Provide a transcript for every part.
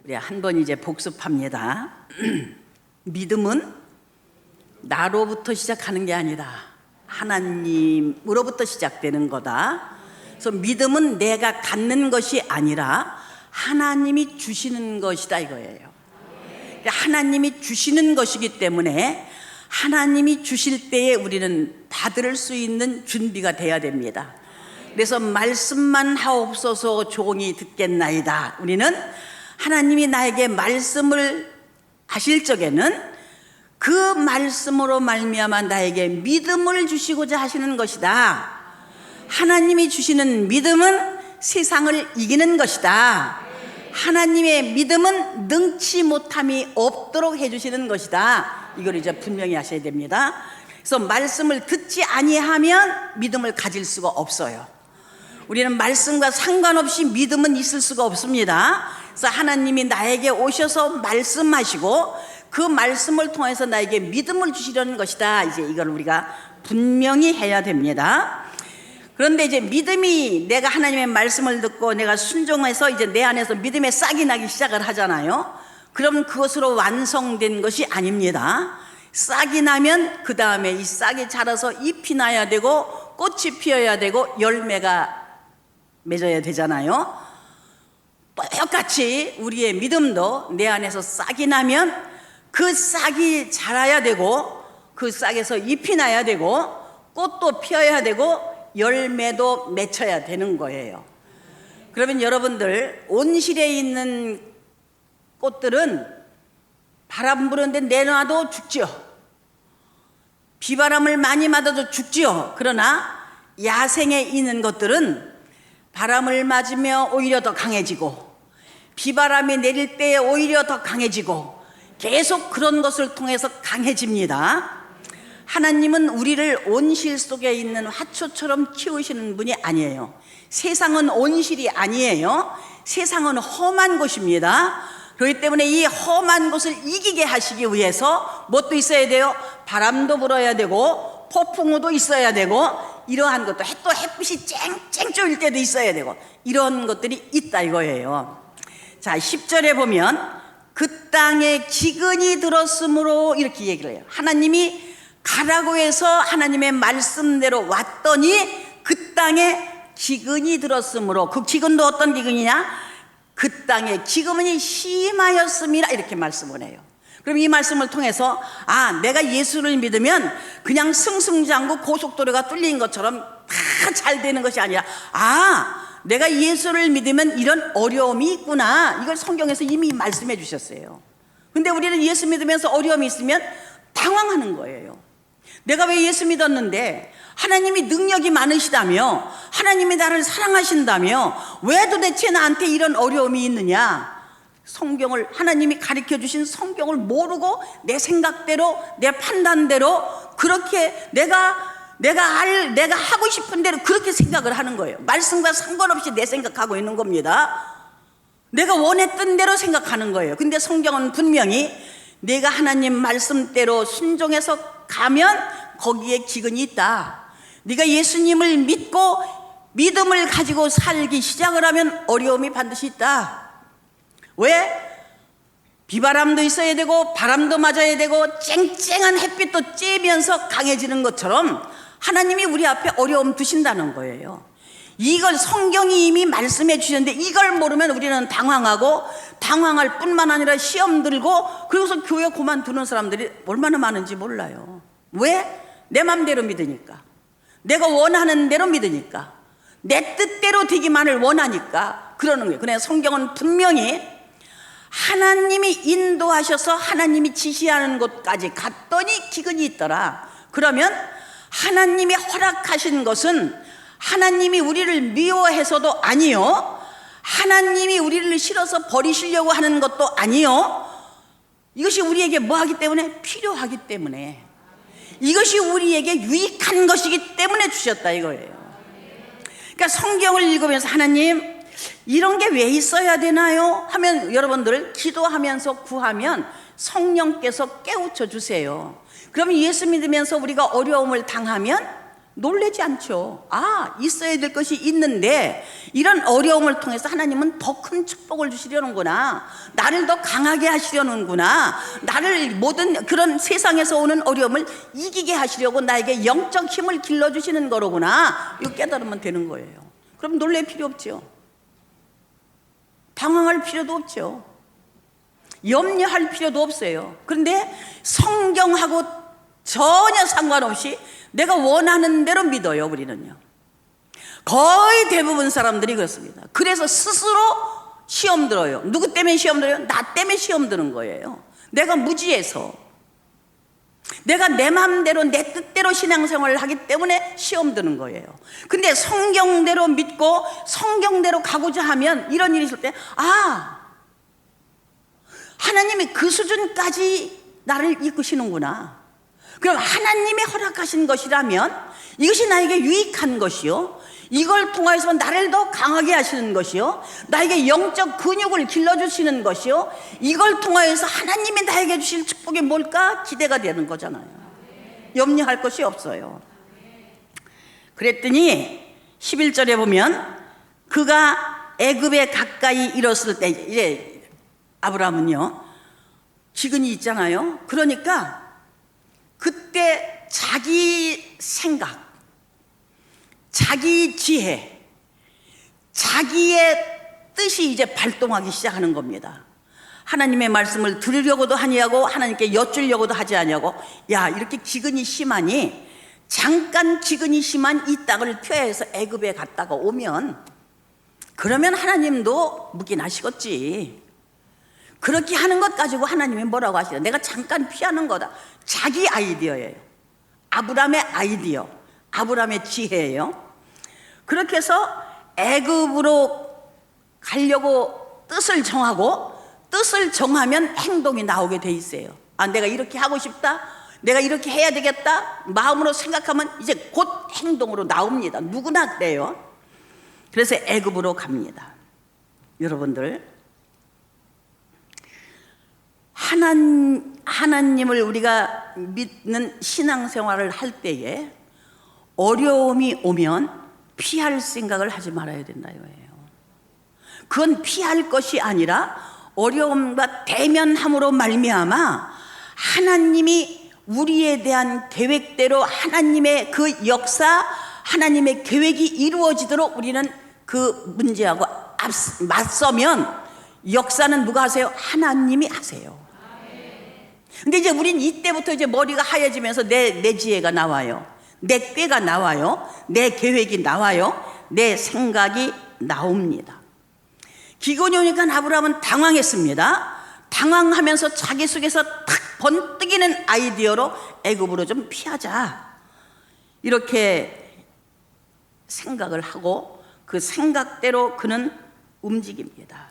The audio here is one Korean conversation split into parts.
우리 한번 이제 복습합니다. 믿음은 나로부터 시작하는 게 아니라 하나님으로부터 시작되는 거다. 그래서 믿음은 내가 갖는 것이 아니라 하나님이 주시는 것이다 이거예요. 하나님이 주시는 것이기 때문에 하나님이 주실 때에 우리는 받을 수 있는 준비가 돼야 됩니다. 그래서 말씀만 하옵소서 종이 듣겠나이다. 우리는 하나님이 나에게 말씀을 하실 적에는 그 말씀으로 말미암아 나에게 믿음을 주시고자 하시는 것이다. 하나님이 주시는 믿음은 세상을 이기는 것이다. 하나님의 믿음은 능치 못함이 없도록 해주시는 것이다. 이걸 이제 분명히 하셔야 됩니다. 그래서 말씀을 듣지 아니하면 믿음을 가질 수가 없어요. 우리는 말씀과 상관없이 믿음은 있을 수가 없습니다. 그래서 하나님이 나에게 오셔서 말씀하시고 그 말씀을 통해서 나에게 믿음을 주시려는 것이다. 이제 이걸 우리가 분명히 해야 됩니다. 그런데 이제 믿음이 내가 하나님의 말씀을 듣고 내가 순종해서 이제 내 안에서 믿음의 싹이 나기 시작을 하잖아요. 그럼 그것으로 완성된 것이 아닙니다. 싹이 나면 그 다음에 이 싹이 자라서 잎이 나야 되고 꽃이 피어야 되고 열매가 맺어야 되잖아요. 똑같이 우리의 믿음도 내 안에서 싹이 나면 그 싹이 자라야 되고 그 싹에서 잎이 나야 되고 꽃도 피어야 되고 열매도 맺혀야 되는 거예요. 그러면 여러분들 온실에 있는 꽃들은 바람 부는데 내놔도 죽죠. 비바람을 많이 맞아도 죽죠. 그러나 야생에 있는 것들은 바람을 맞으며 오히려 더 강해지고 비바람이 내릴 때 오히려 더 강해지고 계속 그런 것을 통해서 강해집니다. 하나님은 우리를 온실 속에 있는 화초처럼 키우시는 분이 아니에요. 세상은 온실이 아니에요. 세상은 험한 곳입니다. 그렇기 때문에 이 험한 곳을 이기게 하시기 위해서 뭣도 있어야 돼요? 바람도 불어야 되고 폭풍우도 있어야 되고 이러한 것도 또 햇빛이 쨍쨍 쪼일 때도 있어야 되고 이런 것들이 있다 이거예요. 자, 10절에 보면 그 땅에 기근이 들었으므로 이렇게 얘기를 해요. 하나님이 가라고 해서 하나님의 말씀대로 왔더니 그 땅에 기근이 들었으므로 그 기근도 어떤 기근이냐? 그 땅에 기근이 심하였음이라 이렇게 말씀을 해요. 그럼 이 말씀을 통해서 내가 예수를 믿으면 그냥 승승장구 고속도로가 뚫린 것처럼 다 잘 되는 것이 아니라 내가 예수를 믿으면 이런 어려움이 있구나. 이걸 성경에서 이미 말씀해 주셨어요. 근데 우리는 예수 믿으면서 어려움이 있으면 당황하는 거예요. 내가 왜 예수 믿었는데 하나님이 능력이 많으시다며 하나님이 나를 사랑하신다며 왜 도대체 나한테 이런 어려움이 있느냐? 성경을 하나님이 가르쳐 주신 성경을 모르고 내 생각대로 내 판단대로 그렇게 내가 하고 싶은 대로 그렇게 생각을 하는 거예요. 말씀과 상관없이 내 생각하고 있는 겁니다. 내가 원했던 대로 생각하는 거예요. 근데 성경은 분명히 내가 하나님 말씀대로 순종해서 가면 거기에 기근이 있다. 네가 예수님을 믿고 믿음을 가지고 살기 시작을 하면 어려움이 반드시 있다. 왜? 비바람도 있어야 되고 바람도 맞아야 되고 쨍쨍한 햇빛도 쬐면서 강해지는 것처럼 하나님이 우리 앞에 어려움 두신다는 거예요. 이걸 성경이 이미 말씀해 주셨는데 이걸 모르면 우리는 당황하고 당황할 뿐만 아니라 시험 들고 그래서 교회 그만두는 사람들이 얼마나 많은지 몰라요. 왜? 내 맘대로 믿으니까, 내가 원하는 대로 믿으니까, 내 뜻대로 되기만을 원하니까 그러는 거예요. 그냥 성경은 분명히 하나님이 인도하셔서 하나님이 지시하는 곳까지 갔더니 기근이 있더라. 그러면 하나님이 허락하신 것은 하나님이 우리를 미워해서도 아니요, 하나님이 우리를 싫어서 버리시려고 하는 것도 아니요, 이것이 우리에게 뭐하기 때문에? 필요하기 때문에, 이것이 우리에게 유익한 것이기 때문에 주셨다 이거예요. 그러니까 성경을 읽으면서 하나님 이런 게 왜 있어야 되나요? 하면 여러분들 기도하면서 구하면 성령께서 깨우쳐 주세요. 그러면 예수 믿으면서 우리가 어려움을 당하면 놀라지 않죠. 아, 있어야 될 것이 있는데 이런 어려움을 통해서 하나님은 더 큰 축복을 주시려는구나, 나를 더 강하게 하시려는구나, 나를 모든 그런 세상에서 오는 어려움을 이기게 하시려고 나에게 영적 힘을 길러주시는 거로구나, 이거 깨달으면 되는 거예요. 그럼 놀랄 필요 없죠. 당황할 필요도 없죠. 염려할 필요도 없어요. 그런데 성경하고 전혀 상관없이 내가 원하는 대로 믿어요. 우리는요, 거의 대부분 사람들이 그렇습니다. 그래서 스스로 시험 들어요. 누구 때문에 시험 들어요? 나 때문에 시험 드는 거예요. 내가 무지해서, 내가 내 마음대로 내 뜻대로 신앙생활을 하기 때문에 시험 드는 거예요. 근데 성경대로 믿고 성경대로 가고자 하면 이런 일이 있을 때, 아, 하나님이 그 수준까지 나를 이끄시는구나. 그럼 하나님이 허락하신 것이라면 이것이 나에게 유익한 것이요, 이걸 통해서 나를 더 강하게 하시는 것이요, 나에게 영적 근육을 길러주시는 것이요, 이걸 통해서 하나님이 나에게 주실 축복이 뭘까 기대가 되는 거잖아요. 염려할 것이 없어요. 그랬더니 11절에 보면 그가 애굽에 가까이 이뤘을 때, 이제 아브라함은요 기근이 있잖아요. 그러니까 그때 자기 생각, 자기 지혜, 자기의 뜻이 이제 발동하기 시작하는 겁니다. 하나님의 말씀을 들으려고도 하냐고, 하나님께 여쭈려고도 하지 않냐고. 야, 이렇게 기근이 심하니 잠깐 기근이 심한 이 땅을 피해서 애굽에 갔다가 오면 그러면 하나님도 묵인하시겠지. 그렇게 하는 것 가지고 하나님이 뭐라고 하시냐, 내가 잠깐 피하는 거다. 자기 아이디어예요. 아브라함의 아이디어, 아브라함의 지혜예요. 그렇게 해서 애굽으로 가려고 뜻을 정하고, 뜻을 정하면 행동이 나오게 돼 있어요. 아, 내가 이렇게 하고 싶다, 내가 이렇게 해야 되겠다, 마음으로 생각하면 이제 곧 행동으로 나옵니다. 누구나 그래요. 그래서 애굽으로 갑니다. 여러분들, 하나님을 우리가 믿는 신앙생활을 할 때에 어려움이 오면 피할 생각을 하지 말아야 된다 이거예요. 그건 피할 것이 아니라 어려움과 대면함으로 말미암아 하나님이 우리에 대한 계획대로 하나님의 그 역사, 하나님의 계획이 이루어지도록 우리는 그 문제하고 맞서면 역사는 누가 하세요? 하나님이 하세요. 근데 이제 우린 이때부터 이제 머리가 하얘지면서 내 지혜가 나와요. 내 꾀가 나와요. 내 계획이 나와요. 내 생각이 나옵니다. 기근이 오니까 아브라함은 당황했습니다. 당황하면서 자기 속에서 탁 번뜩이는 아이디어로 애굽으로 좀 피하자, 이렇게 생각을 하고 그 생각대로 그는 움직입니다.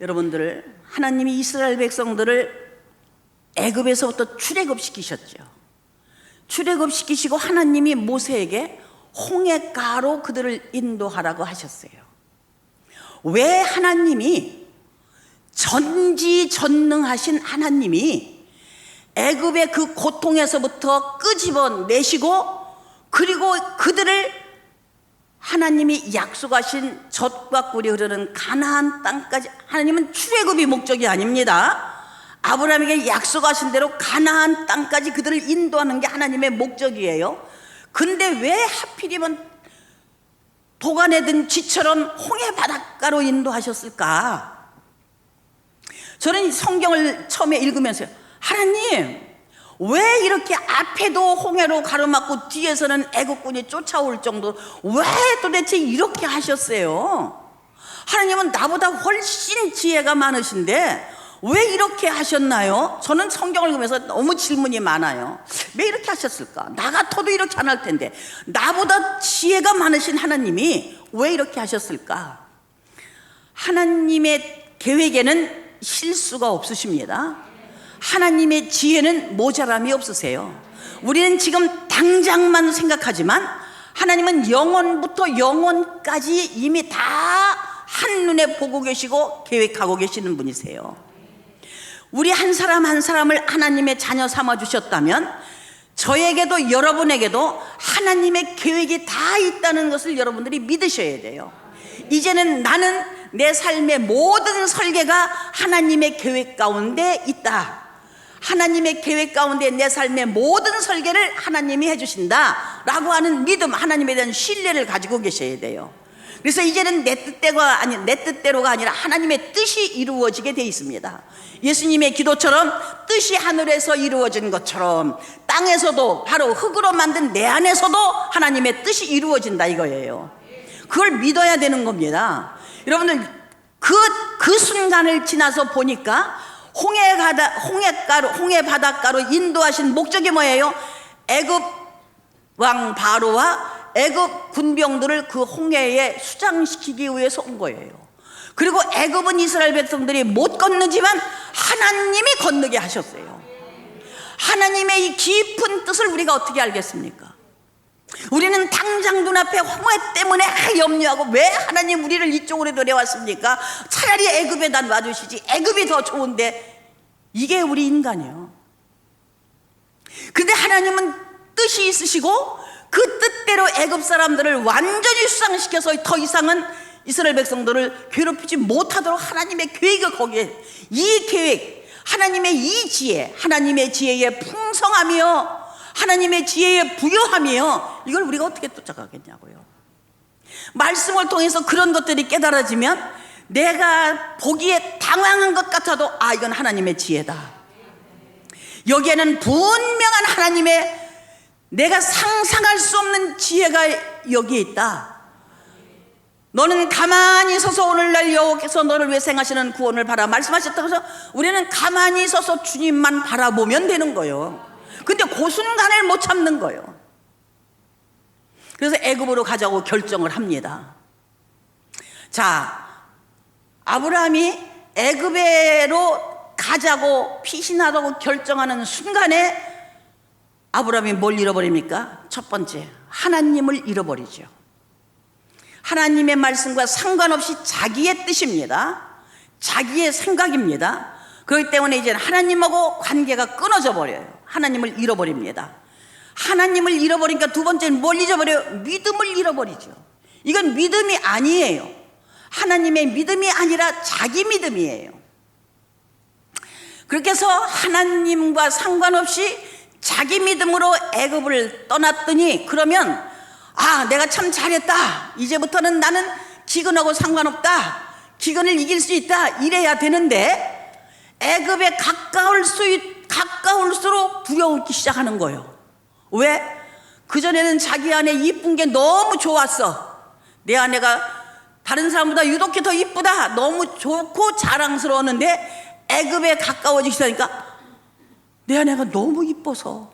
여러분들, 하나님이 이스라엘 백성들을 애굽에서부터 출애굽시키셨죠. 출애굽시키시고 하나님이 모세에게 홍해가로 그들을 인도하라고 하셨어요. 왜 하나님이, 전지전능하신 하나님이 애굽의 그 고통에서부터 끄집어내시고, 그리고 그들을 하나님이 약속하신 젖과 꿀이 흐르는 가나안 땅까지, 하나님은 출애굽이 목적이 아닙니다. 아브라함에게 약속하신 대로 가나안 땅까지 그들을 인도하는 게 하나님의 목적이에요. 근데 왜 하필이면 도간에 든 쥐처럼 홍해 바닷가로 인도하셨을까? 저는 성경을 처음에 읽으면서, 하나님 왜 이렇게 앞에도 홍해로 가로막고 뒤에서는 애국군이 쫓아올 정도로 왜 도대체 이렇게 하셨어요? 하나님은 나보다 훨씬 지혜가 많으신데 왜 이렇게 하셨나요? 저는 성경을 읽으면서 너무 질문이 많아요. 왜 이렇게 하셨을까? 나 같아도 이렇게 안 할 텐데 나보다 지혜가 많으신 하나님이 왜 이렇게 하셨을까? 하나님의 계획에는 실수가 없으십니다. 하나님의 지혜는 모자람이 없으세요. 우리는 지금 당장만 생각하지만 하나님은 영원부터 영원까지 이미 다 한눈에 보고 계시고 계획하고 계시는 분이세요. 우리 한 사람 한 사람을 하나님의 자녀 삼아 주셨다면 저에게도 여러분에게도 하나님의 계획이 다 있다는 것을 여러분들이 믿으셔야 돼요. 이제는 나는 내 삶의 모든 설계가 하나님의 계획 가운데 있다. 하나님의 계획 가운데 내 삶의 모든 설계를 하나님이 해주신다 라고 하는 믿음, 하나님에 대한 신뢰를 가지고 계셔야 돼요. 그래서 이제는 내 뜻대로가 아니라 하나님의 뜻이 이루어지게 돼 있습니다. 예수님의 기도처럼 뜻이 하늘에서 이루어진 것처럼 땅에서도, 바로 흙으로 만든 내 안에서도 하나님의 뜻이 이루어진다 이거예요. 그걸 믿어야 되는 겁니다. 여러분들 그 순간을 지나서 보니까 홍해 바닷가로 인도하신 목적이 뭐예요? 애굽 왕 바로와 애굽 군병들을 그 홍해에 수장시키기 위해서 온 거예요. 그리고 애굽은 이스라엘 백성들이 못 건너지만 하나님이 건너게 하셨어요. 하나님의 이 깊은 뜻을 우리가 어떻게 알겠습니까? 우리는 당장 눈앞에 홍해 때문에 염려하고, 왜 하나님 우리를 이쪽으로 데려왔습니까? 차라리 애굽에다 놔주시지, 애굽이 더 좋은데. 이게 우리 인간이에요. 그런데 하나님은 뜻이 있으시고 그 뜻대로 애굽 사람들을 완전히 수상시켜서 더 이상은 이스라엘 백성들을 괴롭히지 못하도록 하나님의 계획이 거기에, 이 계획, 하나님의 이 지혜, 하나님의 지혜에 풍성하며 하나님의 지혜에 부여하며, 이걸 우리가 어떻게 쫓아가겠냐고요. 말씀을 통해서 그런 것들이 깨달아지면 내가 보기에 당황한 것 같아도 이건 하나님의 지혜다. 여기에는 분명한 하나님의, 내가 상상할 수 없는 지혜가 여기에 있다. 너는 가만히 서서 오늘날 여호와께서 너를 위해 행하시는 구원을 바라 말씀하셨다고 해서 우리는 가만히 서서 주님만 바라보면 되는 거예요. 근데 그 순간을 못 참는 거예요. 그래서 애굽으로 가자고 결정을 합니다. 자, 아브라함이 애굽으로 가자고 피신하다고 결정하는 순간에 아브라함이 뭘 잃어버립니까? 첫 번째, 하나님을 잃어버리죠. 하나님의 말씀과 상관없이 자기의 뜻입니다. 자기의 생각입니다. 그렇기 때문에 이제 하나님하고 관계가 끊어져 버려요. 하나님을 잃어버립니다. 하나님을 잃어버리니까 두 번째는 뭘 잊어버려요? 믿음을 잃어버리죠. 이건 믿음이 아니에요. 하나님의 믿음이 아니라 자기 믿음이에요. 그렇게 해서 하나님과 상관없이 자기 믿음으로 애굽을 떠났더니, 그러면 내가 참 잘했다, 이제부터는 나는 기근하고 상관없다, 기근을 이길 수 있다, 이래야 되는데 애굽에 가까울수록 두려우기 시작하는 거예요. 왜? 그전에는 자기 안에 이쁜 게 너무 좋았어. 내 아내가 다른 사람보다 유독히 더 이쁘다, 너무 좋고 자랑스러웠는데 애굽에 가까워지기 시작하니까 내 아내가 너무 이뻐서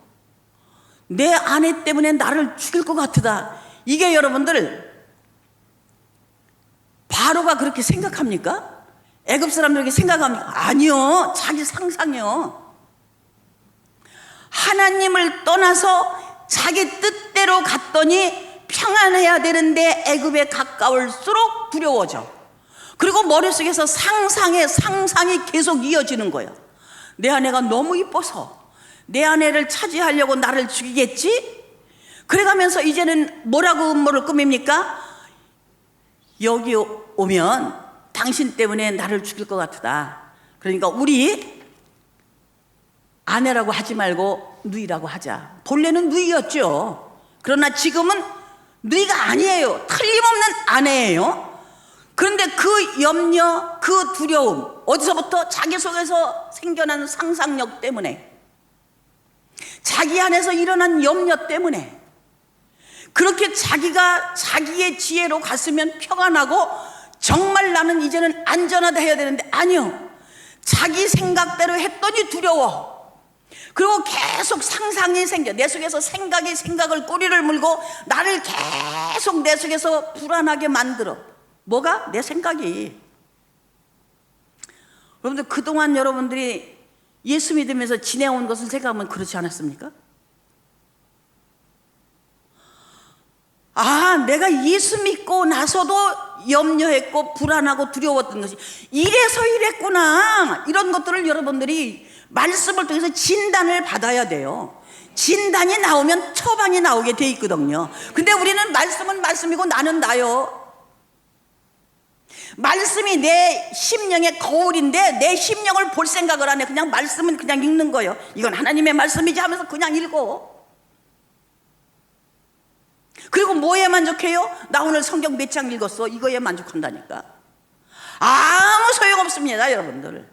내 아내 때문에 나를 죽일 것 같다. 이게 여러분들, 바로가 그렇게 생각합니까? 애굽 사람들에게 생각합니까? 아니요, 자기 상상이요. 하나님을 떠나서 자기 뜻대로 갔더니 평안해야 되는데 애굽에 가까울수록 두려워져. 그리고 머릿속에서 상상이 계속 이어지는 거예요. 내 아내가 너무 이뻐서 내 아내를 차지하려고 나를 죽이겠지? 그래가면서 이제는 뭐라고 음모를 꾸밉니까? 여기 오면 당신 때문에 나를 죽일 것 같다. 그러니까 우리 아내라고 하지 말고 누이라고 하자. 본래는 누이였죠. 그러나 지금은 누이가 아니에요. 틀림없는 아내예요. 그런데 그 염려, 그 두려움, 어디서부터? 자기 속에서 생겨난 상상력 때문에, 자기 안에서 일어난 염려 때문에, 그렇게 자기가 자기의 지혜로 갔으면 평안하고 정말 나는 이제는 안전하다 해야 되는데, 아니요, 자기 생각대로 했더니 두려워. 그리고 계속 상상이 생겨. 내 속에서 생각을 꼬리를 물고 나를 계속 내 속에서 불안하게 만들어. 뭐가? 내 생각이. 여러분들, 그동안 여러분들이 예수 믿으면서 지내온 것을 생각하면 그렇지 않았습니까? 내가 예수 믿고 나서도 염려했고 불안하고 두려웠던 것이 이래서 이랬구나. 이런 것들을 여러분들이 말씀을 통해서 진단을 받아야 돼요. 진단이 나오면 처방이 나오게 돼 있거든요. 근데 우리는 말씀은 말씀이고 나는 나요. 말씀이 내 심령의 거울인데 내 심령을 볼 생각을 안 해. 그냥 말씀은 그냥 읽는 거예요. 이건 하나님의 말씀이지 하면서 그냥 읽어. 그리고 뭐에 만족해요? 나 오늘 성경 몇 장 읽었어. 이거에 만족한다니까. 아무 소용없습니다, 여러분들.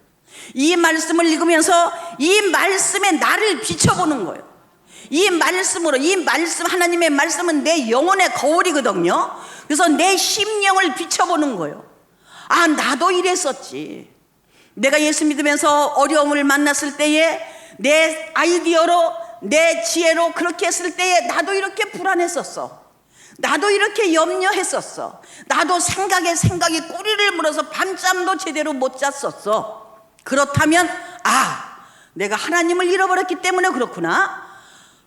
이 말씀을 읽으면서 이 말씀에 나를 비춰보는 거예요. 이 말씀으로, 이 말씀, 하나님의 말씀은 내 영혼의 거울이거든요. 그래서 내 심령을 비춰보는 거예요. 아, 나도 이랬었지. 내가 예수 믿으면서 어려움을 만났을 때에 내 아이디어로, 내 지혜로 그렇게 했을 때에 나도 이렇게 불안했었어. 나도 이렇게 염려했었어. 나도 생각이 꼬리를 물어서 밤잠도 제대로 못 잤었어. 그렇다면 내가 하나님을 잃어버렸기 때문에 그렇구나.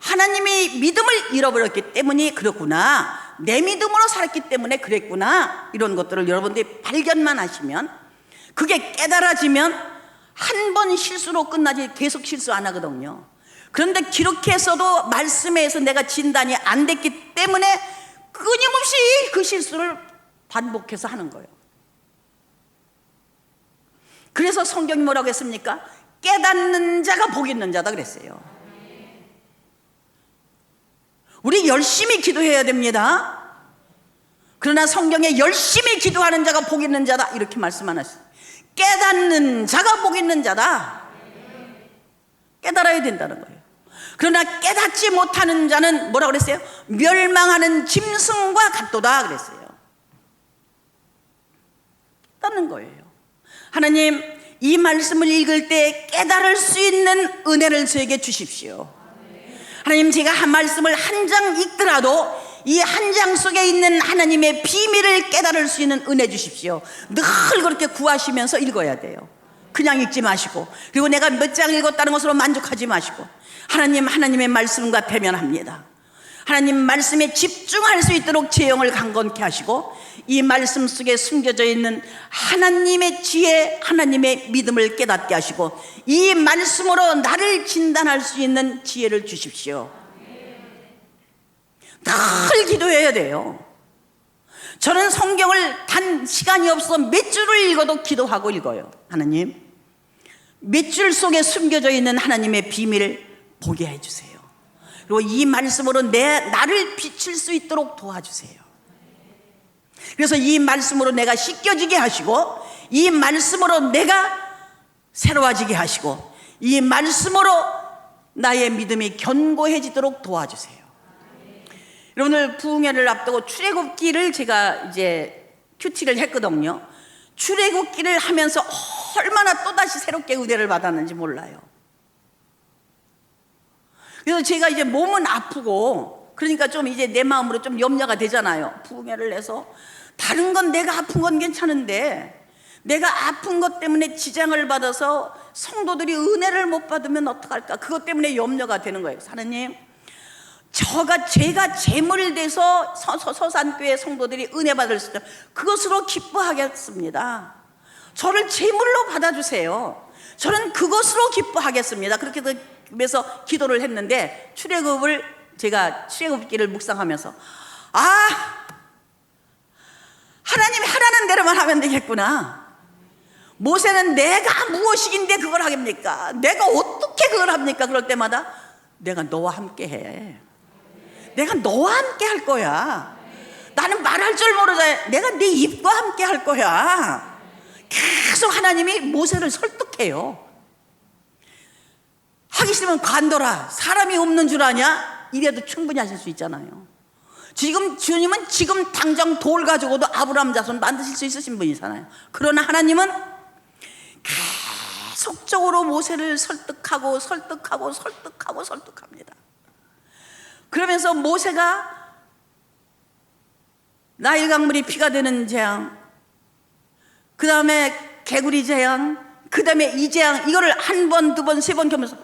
하나님이 믿음을 잃어버렸기 때문에 그렇구나. 내 믿음으로 살았기 때문에 그랬구나. 이런 것들을 여러분들이 발견만 하시면, 그게 깨달아지면 한 번 실수로 끝나지 계속 실수 안 하거든요. 그런데 기록해서도 말씀에서 내가 진단이 안 됐기 때문에 끊임없이 그 실수를 반복해서 하는 거예요. 그래서 성경이 뭐라고 했습니까? 깨닫는 자가 복 있는 자다 그랬어요. 우리 열심히 기도해야 됩니다. 그러나 성경에 열심히 기도하는 자가 복 있는 자다 이렇게 말씀 안 하셨어요. 깨닫는 자가 복 있는 자다. 깨달아야 된다는 거예요. 그러나 깨닫지 못하는 자는 뭐라고 그랬어요? 멸망하는 짐승과 같도다 그랬어요. 깨닫는 거예요. 하나님, 이 말씀을 읽을 때 깨달을 수 있는 은혜를 저에게 주십시오. 하나님, 제가 한 말씀을 한 장 읽더라도 이 한 장 속에 있는 하나님의 비밀을 깨달을 수 있는 은혜 주십시오. 늘 그렇게 구하시면서 읽어야 돼요. 그냥 읽지 마시고, 그리고 내가 몇 장 읽었다는 것으로 만족하지 마시고, 하나님의 말씀과 대면합니다. 하나님 말씀에 집중할 수 있도록 제 영을 강건케 하시고, 이 말씀 속에 숨겨져 있는 하나님의 지혜, 하나님의 믿음을 깨닫게 하시고, 이 말씀으로 나를 진단할 수 있는 지혜를 주십시오. 늘 기도해야 돼요. 저는 성경을 단 시간이 없어 몇 줄을 읽어도 기도하고 읽어요. 하나님, 몇 줄 속에 숨겨져 있는 하나님의 비밀을 보게 해주세요. 그리고 이 말씀으로 나를 비칠 수 있도록 도와주세요. 그래서 이 말씀으로 내가 씻겨지게 하시고, 이 말씀으로 내가 새로워지게 하시고, 이 말씀으로 나의 믿음이 견고해지도록 도와주세요. 오늘 부흥회를 앞두고 출애굽기를 제가 이제 큐티를 했거든요. 출애굽기를 하면서 얼마나 또다시 새롭게 은혜를 받았는지 몰라요. 그래서 제가 이제 몸은 아프고, 그러니까 좀 이제 내 마음으로 좀 염려가 되잖아요. 부흥회를 해서 다른 건 내가 아픈 건 괜찮은데, 내가 아픈 것 때문에 지장을 받아서 성도들이 은혜를 못 받으면 어떡할까? 그것 때문에 염려가 되는 거예요. 하나님, 제가 제물돼서 서산교회 성도들이 은혜 받을 수 있도록 그것으로 기뻐하겠습니다. 저를 제물로 받아주세요. 저는 그것으로 기뻐하겠습니다. 그렇게 해서 기도를 했는데, 제가 출애굽기를 묵상하면서 하나님이 하라는 대로만 하면 되겠구나. 모세는 내가 무엇이긴데 그걸 하겠습니까? 내가 어떻게 그걸 합니까? 그럴 때마다 내가 너와 함께 해. 내가 너와 함께 할 거야. 나는 말할 줄 모르다. 내가 네 입과 함께 할 거야. 계속 하나님이 모세를 설득해요. 하기 싫으면 관둬라. 사람이 없는 줄 아냐? 이래도 충분히 하실 수 있잖아요. 주님은 지금 당장 돌 가지고도 아브라함 자손 만드실 수 있으신 분이잖아요. 그러나 하나님은 계속적으로 모세를 설득합니다. 그러면서 모세가 나일 강물이 피가 되는 재앙, 그 다음에 개구리 재앙, 그 다음에 이 재앙, 이거를 한 번, 두 번, 세 번 겪으면서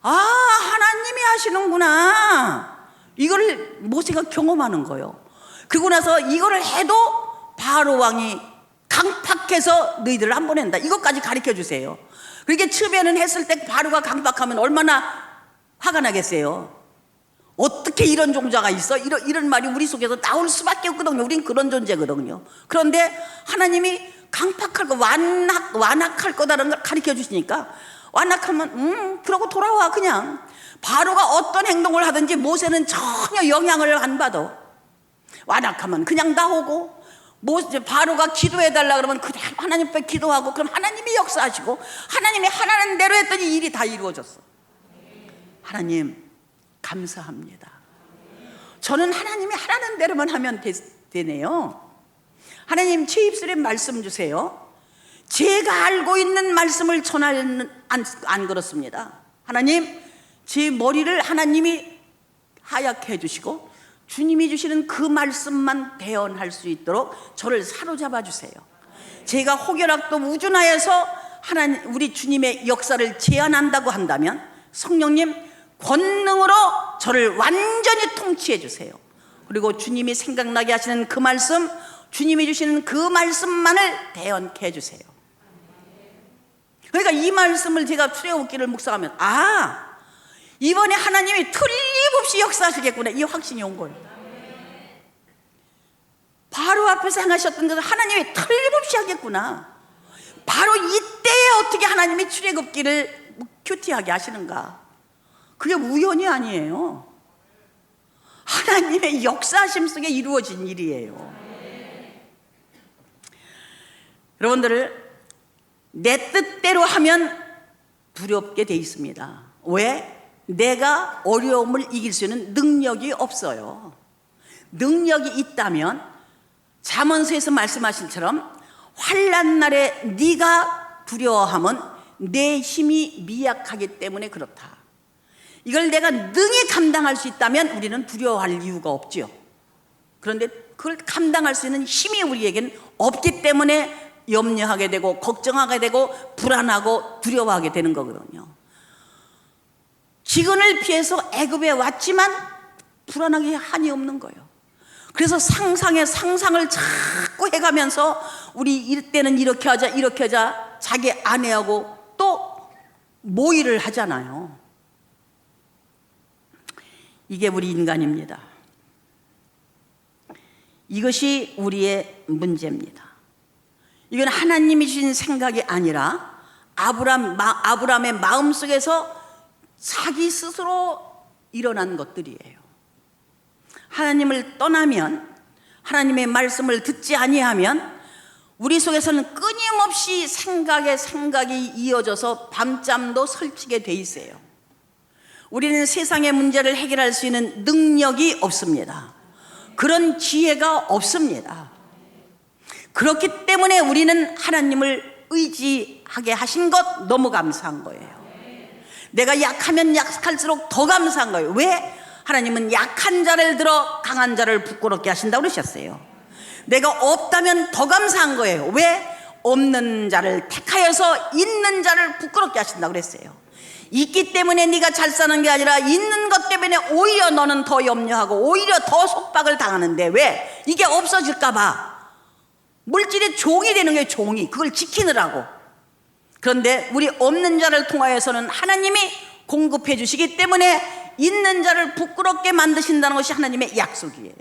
하나님이 하시는구나, 이거를 모세가 경험하는 거예요. 그러고 나서 이거를 해도 바로 왕이 강팍해서 너희들을 안 보낸다, 이것까지 가르쳐 주세요. 그렇게 츠베는 했을 때 바로가 강팍하면 얼마나 화가 나겠어요. 어떻게 이런 종자가 있어? 이런 말이 우리 속에서 나올 수밖에 없거든요. 우린 그런 존재거든요. 그런데 하나님이 강팍할 거, 완악할 거다라는 걸 가르쳐 주시니까, 완악하면 그러고 돌아와. 그냥 바로가 어떤 행동을 하든지 모세는 전혀 영향을 안 받아. 완악하면 그냥 나오고, 바로가 기도해달라 그러면 그대로 하나님 앞에 기도하고, 그럼 하나님이 역사하시고, 하나님이 하라는 대로 했더니 일이 다 이루어졌어. 하나님 감사합니다. 저는 하나님이 하라는 대로만 하면 되네요. 하나님 제 입술에 말씀 주세요. 제가 알고 있는 말씀을 전하는 안 그렇습니다. 하나님 제 머리를 하나님이 하얗게 해주시고 주님이 주시는 그 말씀만 대언할 수 있도록 저를 사로잡아 주세요. 제가 혹여라도 우준하여서 하나님 우리 주님의 역사를 제한한다고 한다면 성령님 권능으로 저를 완전히 통치해 주세요. 그리고 주님이 생각나게 하시는 그 말씀, 주님이 주시는 그 말씀만을 대언케 해주세요. 그러니까 이 말씀을 제가 출애굽기를 묵상하면 이번에 하나님이 틀림없이 역사하시겠구나, 이 확신이 온 거예요. 바로 앞에서 행하셨던 것을 하나님이 틀림없이 하겠구나. 바로 이때에 어떻게 하나님이 출애굽기를 큐티하게 하시는가. 그게 우연이 아니에요. 하나님의 역사하심 속에 이루어진 일이에요. 여러분들, 내 뜻대로 하면 두렵게 돼 있습니다. 왜? 내가 어려움을 이길 수 있는 능력이 없어요. 능력이 있다면 잠언서에서 말씀하신 처럼 환난 날에 네가 두려워함은 내 힘이 미약하기 때문에 그렇다. 이걸 내가 능히 감당할 수 있다면 우리는 두려워할 이유가 없죠. 그런데 그걸 감당할 수 있는 힘이 우리에겐 없기 때문에 염려하게 되고 걱정하게 되고 불안하고 두려워하게 되는 거거든요. 기근을 피해서 애굽에 왔지만 불안하기 한이 없는 거예요. 그래서 상상에 상상을 자꾸 해가면서 우리 이때는 이렇게 하자 자기 아내하고 또 모의를 하잖아요. 이게 우리 인간입니다. 이것이 우리의 문제입니다. 이건 하나님이 주신 생각이 아니라 아브라함의 마음속에서 자기 스스로 일어난 것들이에요. 하나님을 떠나면, 하나님의 말씀을 듣지 아니하면 우리 속에서는 끊임없이 생각이 이어져서 밤잠도 설치게 돼 있어요. 우리는 세상의 문제를 해결할 수 있는 능력이 없습니다. 그런 지혜가 없습니다. 그렇기 때문에 우리는 하나님을 의지하게 하신 것 너무 감사한 거예요. 내가 약하면 약할수록 더 감사한 거예요. 왜? 하나님은 약한 자를 들어 강한 자를 부끄럽게 하신다고 그러셨어요. 내가 없다면 더 감사한 거예요. 왜? 없는 자를 택하여서 있는 자를 부끄럽게 하신다고 그랬어요. 있기 때문에 네가 잘 사는 게 아니라 있는 것 때문에 오히려 너는 더 염려하고 오히려 더 속박을 당하는데, 왜? 이게 없어질까 봐 물질의 종이 되는 거예요. 종이, 그걸 지키느라고. 그런데 우리 없는 자를 통하여서는 하나님이 공급해 주시기 때문에 있는 자를 부끄럽게 만드신다는 것이 하나님의 약속이에요.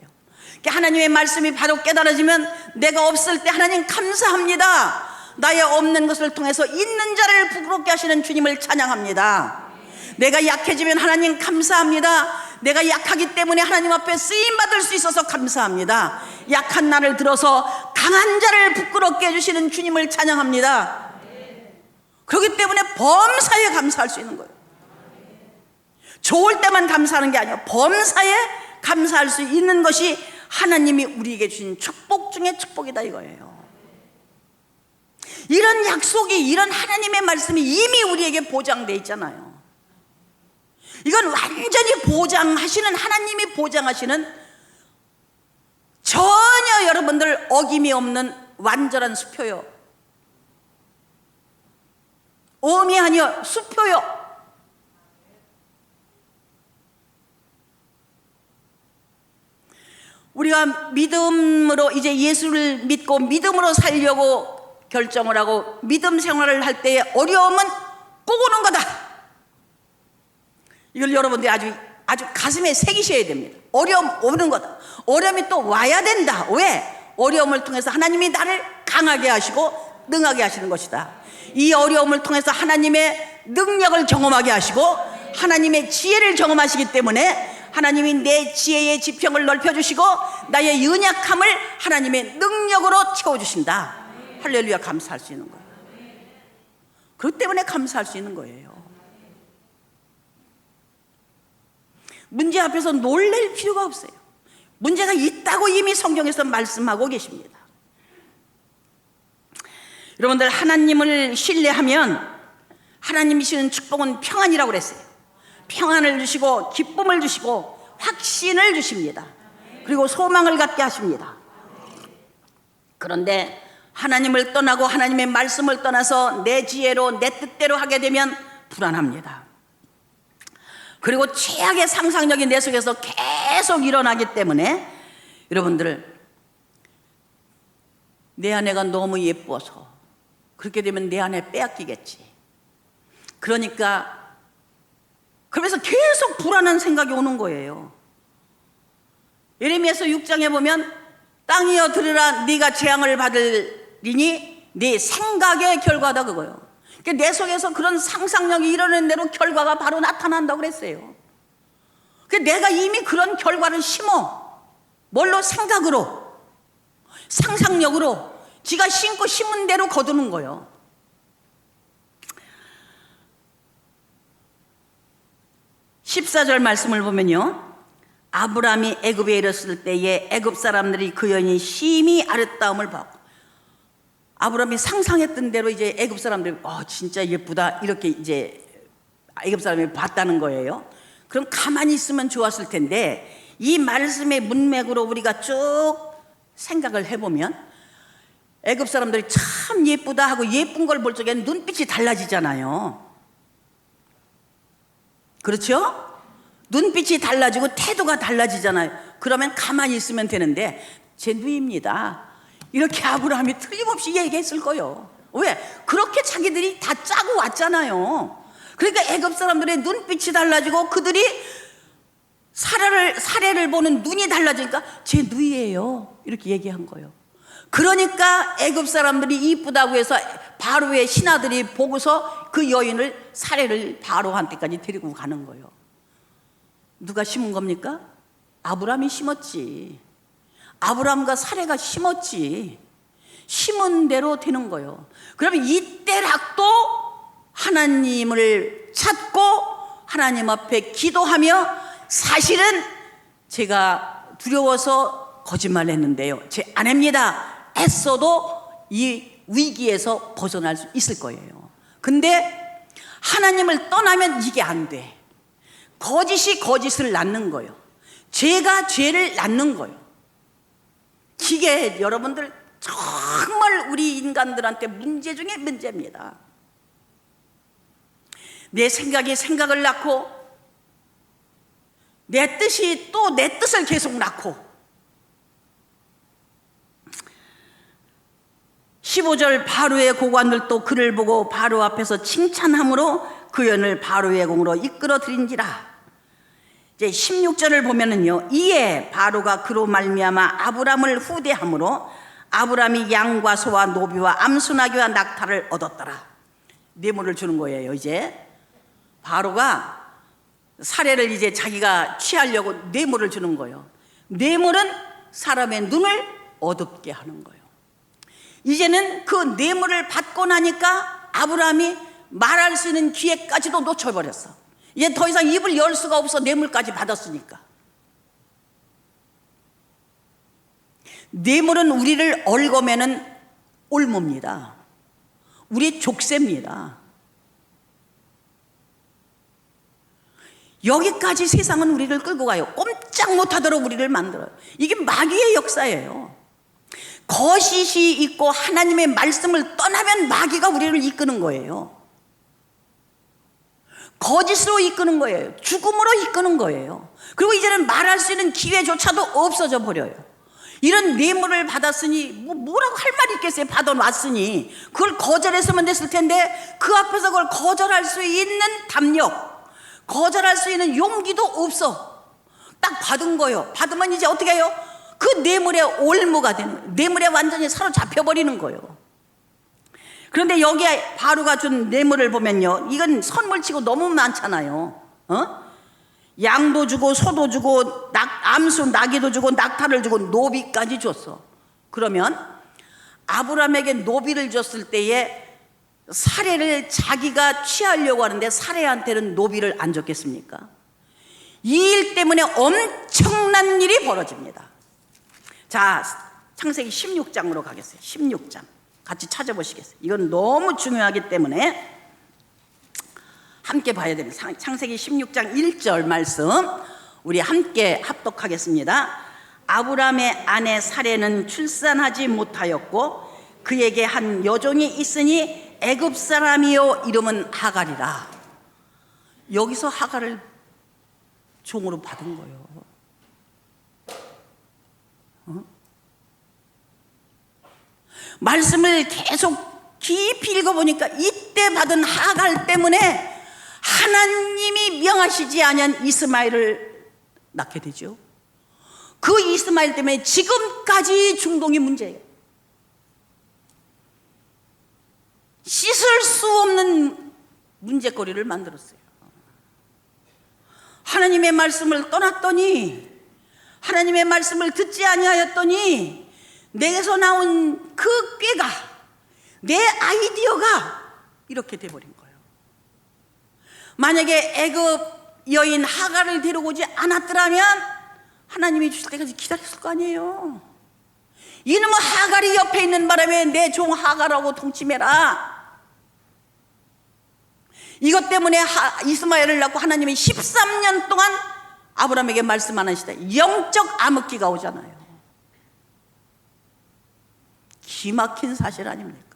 그러니까 하나님의 말씀이 바로 깨달아지면 내가 없을 때 하나님 감사합니다. 나의 없는 것을 통해서 있는 자를 부끄럽게 하시는 주님을 찬양합니다. 내가 약해지면 하나님 감사합니다. 내가 약하기 때문에 하나님 앞에 쓰임받을 수 있어서 감사합니다. 약한 나를 들어서 강한 자를 부끄럽게 해주시는 주님을 찬양합니다. 그렇기 때문에 범사에 감사할 수 있는 거예요. 좋을 때만 감사하는 게 아니에요. 범사에 감사할 수 있는 것이 하나님이 우리에게 주신 축복 중에 축복이다 이거예요. 이런 약속이, 이런 하나님의 말씀이 이미 우리에게 보장되어 있잖아요. 이건 완전히 보장하시는, 하나님이 보장하시는 전혀 여러분들 어김이 없는 완전한 수표요. 오음이 아니요, 수표요. 우리가 믿음으로 이제 예수를 믿고 믿음으로 살려고 결정을 하고 믿음 생활을 할 때의 어려움은 꼭 오는 거다. 이걸 여러분들이 아주 가슴에 새기셔야 됩니다. 어려움 오는 거다. 어려움이 또 와야 된다. 왜? 어려움을 통해서 하나님이 나를 강하게 하시고 능하게 하시는 것이다. 이 어려움을 통해서 하나님의 능력을 경험하게 하시고 하나님의 지혜를 경험하시기 때문에 하나님이 내 지혜의 지평을 넓혀주시고 나의 연약함을 하나님의 능력으로 채워주신다. 할렐루야. 감사할 수 있는 거예요. 그렇기 때문에 감사할 수 있는 거예요. 문제 앞에서 놀랄 필요가 없어요. 문제가 있다고 이미 성경에서 말씀하고 계십니다. 여러분들, 하나님을 신뢰하면 하나님이 주시는 축복은 평안이라고 그랬어요. 평안을 주시고 기쁨을 주시고 확신을 주십니다. 그리고 소망을 갖게 하십니다. 그런데 하나님을 떠나고 하나님의 말씀을 떠나서 내 지혜로 내 뜻대로 하게 되면 불안합니다. 그리고 최악의 상상력이 내 속에서 계속 일어나기 때문에 여러분들, 내 아내가 너무 예뻐서 그렇게 되면 내 아내 빼앗기겠지. 그러면서 계속 불안한 생각이 오는 거예요. 예레미야서 6장에 보면 땅이여 들으라, 네가 재앙을 받으리니 네 생각의 결과다, 그거요. 그러니까 내 속에서 그런 상상력이 일어나는 대로 결과가 바로 나타난다고 그랬어요. 그러니까 내가 이미 그런 결과를 심어. 뭘로? 생각으로, 상상력으로. 지가 심고 심은 대로 거두는 거예요. 14절 말씀을 보면요, 아브라함이 애굽에 이르렀을 때에 애굽 사람들이 그 여인이 심히 아름다움을 보고, 아브라함이 상상했던 대로 이제 애굽 사람들이 진짜 예쁘다 이렇게 이제 애굽 사람이 봤다는 거예요. 그럼 가만히 있으면 좋았을 텐데, 이 말씀의 문맥으로 우리가 쭉 생각을 해보면 애굽 사람들이 참 예쁘다 하고 예쁜 걸 볼 적에 눈빛이 달라지잖아요. 그렇죠? 눈빛이 달라지고 태도가 달라지잖아요. 그러면 가만히 있으면 되는데, 제 누이입니다, 이렇게 아브라함이 틀림없이 얘기했을 거예요. 왜? 그렇게 자기들이 다 짜고 왔잖아요. 그러니까 애굽 사람들의 눈빛이 달라지고 그들이 사례를 보는 눈이 달라지니까 제 누이예요, 이렇게 얘기한 거예요. 그러니까 애굽 사람들이 이쁘다고 해서 바로의 신하들이 보고서 그 여인을 사례를 바로한테까지 데리고 가는 거예요. 누가 심은 겁니까? 아브라함이 심었지. 아브라함과 사례가 심었지. 심은 대로 되는 거예요. 그러면 이때락도 하나님을 찾고 하나님 앞에 기도하며, 사실은 제가 두려워서 거짓말 했는데요, 제 아내입니다 했어도 이 위기에서 벗어날 수 있을 거예요. 근데 하나님을 떠나면 이게 안 돼. 거짓이 거짓을 낳는 거예요. 죄가 죄를 낳는 거예요. 이게 여러분들 정말 우리 인간들한테 문제 중에 문제입니다. 내 생각이 생각을 낳고 내 뜻이 또 내 뜻을 계속 낳고, 15절 바로의 고관들도 그를 보고 바로 앞에서 칭찬함으로 그 여인을 바로의 공으로 이끌어 들인지라. 이제 16절을 보면은요, 이에 바로가 그로 말미암아 아브람을 후대함으로 아브람이 양과 소와 노비와 암수나귀와 낙타를 얻었더라. 뇌물을 주는 거예요. 이제 바로가 사례를 이제 자기가 취하려고 뇌물을 주는 거예요. 뇌물은 사람의 눈을 어둡게 하는 거예요. 이제는 그 뇌물을 받고 나니까 아브라함이 말할 수 있는 기회까지도 놓쳐버렸어. 이제 더 이상 입을 열 수가 없어. 뇌물까지 받았으니까. 뇌물은 우리를 얽어매는 올무입니다. 우리 족쇄입니다. 여기까지 세상은 우리를 끌고 가요. 꼼짝 못하도록 우리를 만들어요. 이게 마귀의 역사예요. 거짓이 있고 하나님의 말씀을 떠나면 마귀가 우리를 이끄는 거예요. 거짓으로 이끄는 거예요. 죽음으로 이끄는 거예요. 그리고 이제는 말할 수 있는 기회조차도 없어져 버려요. 이런 뇌물을 받았으니 뭐라고 할 말이 있겠어요. 받아놨으니 그걸 거절했으면 됐을 텐데, 그 앞에서 그걸 거절할 수 있는 담력, 거절할 수 있는 용기도 없어. 딱 받은 거예요. 받으면 이제 어떻게 해요? 그 뇌물의 올무가 되는 거예요. 뇌물에 완전히 사로잡혀 버리는 거예요. 그런데 여기에 바로가 준 뇌물을 보면요, 이건 선물치고 너무 많잖아요. 양도 주고 소도 주고 암수 나귀도 주고 낙타를 주고 노비까지 줬어. 그러면 아브라함에게 노비를 줬을 때에 사례를 자기가 취하려고 하는데 사례한테는 노비를 안 줬겠습니까? 이 일 때문에 엄청난 일이 벌어집니다. 자, 창세기 16장으로 가겠어요. 16장 같이 찾아보시겠어요? 이건 너무 중요하기 때문에 함께 봐야 됩니다. 창세기 16장 1절 말씀 우리 함께 합독하겠습니다. 아브라함의 아내 사레는 출산하지 못하였고 그에게 한 여종이 있으니 애굽 사람이요 이름은 하갈이라. 여기서 하갈을 종으로 받은 거예요. 말씀을 계속 깊이 읽어보니까 이때 받은 하갈 때문에 하나님이 명하시지 아니한 이스마엘을 낳게 되죠. 그 이스마엘 때문에 지금까지 중동이 문제예요. 씻을 수 없는 문제거리를 만들었어요. 하나님의 말씀을 떠났더니, 하나님의 말씀을 듣지 아니하였더니 내게서 나온 그 꾀가, 내 아이디어가 이렇게 돼버린 거예요. 만약에 애굽 여인 하갈을 데리고 오지 않았더라면 하나님이 주실 때까지 기다렸을 거 아니에요. 이놈의 하갈이 옆에 있는 바람에 내 종 하갈하고 동침해라. 이것 때문에 이스마엘을 낳고 하나님이 13년 동안 아브라함에게 말씀 안 하시다. 영적 암흑기가 오잖아요. 기막힌 사실 아닙니까?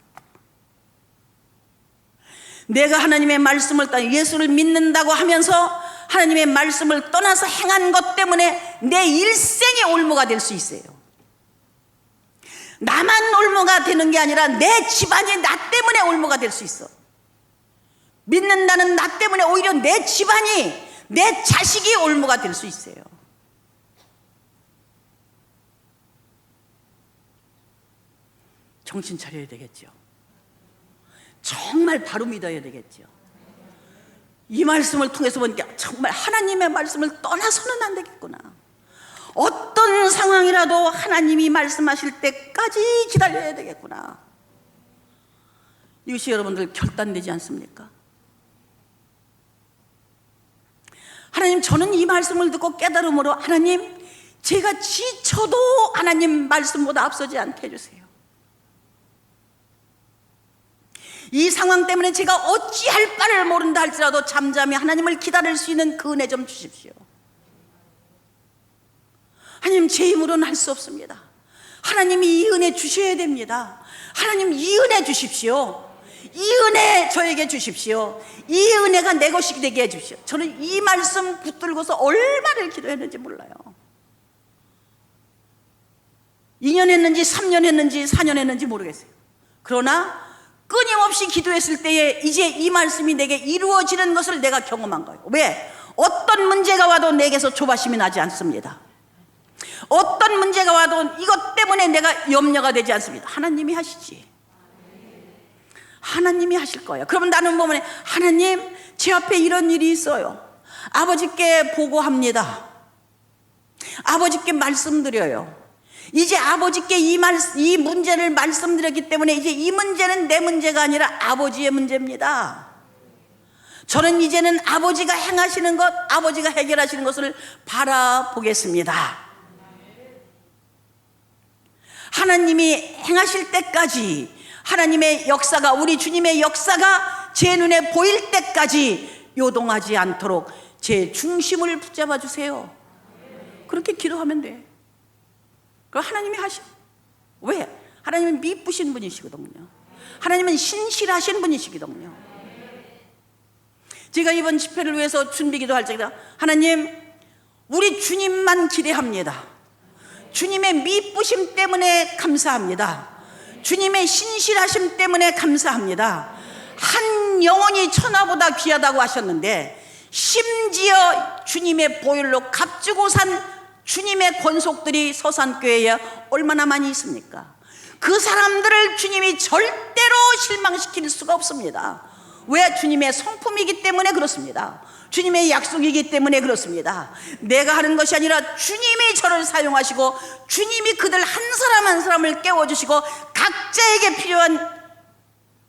내가 하나님의 말씀을 떠나 예수를 믿는다고 하면서 하나님의 말씀을 떠나서 행한 것 때문에 내 일생이 올무가 될 수 있어요. 나만 올무가 되는 게 아니라 내 집안이 나 때문에 올무가 될 수 있어. 믿는다는 나 때문에 오히려 내 집안이, 내 자식이 올무가 될 수 있어요. 정신 차려야 되겠죠. 정말 바로 믿어야 되겠죠. 이 말씀을 통해서 보니까 정말 하나님의 말씀을 떠나서는 안 되겠구나. 어떤 상황이라도 하나님이 말씀하실 때까지 기다려야 되겠구나. 이것이 여러분들 결단되지 않습니까? 하나님, 저는 이 말씀을 듣고 깨달음으로 하나님, 제가 지쳐도 하나님 말씀보다 앞서지 않게 해주세요. 이 상황 때문에 제가 어찌할 바를 모른다 할지라도 잠잠히 하나님을 기다릴 수 있는 그 은혜 좀 주십시오. 하나님, 제 힘으로는 할 수 없습니다. 하나님이 이 은혜 주셔야 됩니다. 하나님, 이 은혜 주십시오. 이 은혜 저에게 주십시오. 이 은혜가 내 것이 되게 해주십시오. 저는 이 말씀 붙들고서 얼마를 기도했는지 몰라요. 2년 했는지 3년 했는지 4년 했는지 모르겠어요. 그러나 끊임없이 기도했을 때에 이제 이 말씀이 내게 이루어지는 것을 내가 경험한 거예요. 왜? 어떤 문제가 와도 내게서 조바심이 나지 않습니다. 어떤 문제가 와도 이것 때문에 내가 염려가 되지 않습니다. 하나님이 하시지. 하나님이 하실 거예요. 그러면 나는 보면 하나님, 제 앞에 이런 일이 있어요. 아버지께 보고합니다. 아버지께 말씀드려요. 이제 아버지께 이 문제를 말씀드렸기 때문에 이제 이 문제는 내 문제가 아니라 아버지의 문제입니다. 저는 이제는 아버지가 행하시는 것, 아버지가 해결하시는 것을 바라보겠습니다. 하나님이 행하실 때까지, 하나님의 역사가, 우리 주님의 역사가 제 눈에 보일 때까지 요동하지 않도록 제 중심을 붙잡아 주세요. 그렇게 기도하면 돼. 그럼 하나님이 왜? 하나님은 미쁘신 분이시거든요. 하나님은 신실하신 분이시거든요. 제가 이번 집회를 위해서 준비기도 할 적에 하나님, 우리 주님만 기대합니다. 주님의 미쁘심 때문에 감사합니다. 주님의 신실하심 때문에 감사합니다. 한 영혼이 천하보다 귀하다고 하셨는데 심지어 주님의 보혈로 값주고 산 주님의 권속들이 서산교회에 얼마나 많이 있습니까? 그 사람들을 주님이 절대로 실망시킬 수가 없습니다. 왜? 주님의 성품이기 때문에 그렇습니다. 주님의 약속이기 때문에 그렇습니다. 내가 하는 것이 아니라 주님이 저를 사용하시고 주님이 그들 한 사람 한 사람을 깨워주시고 각자에게 필요한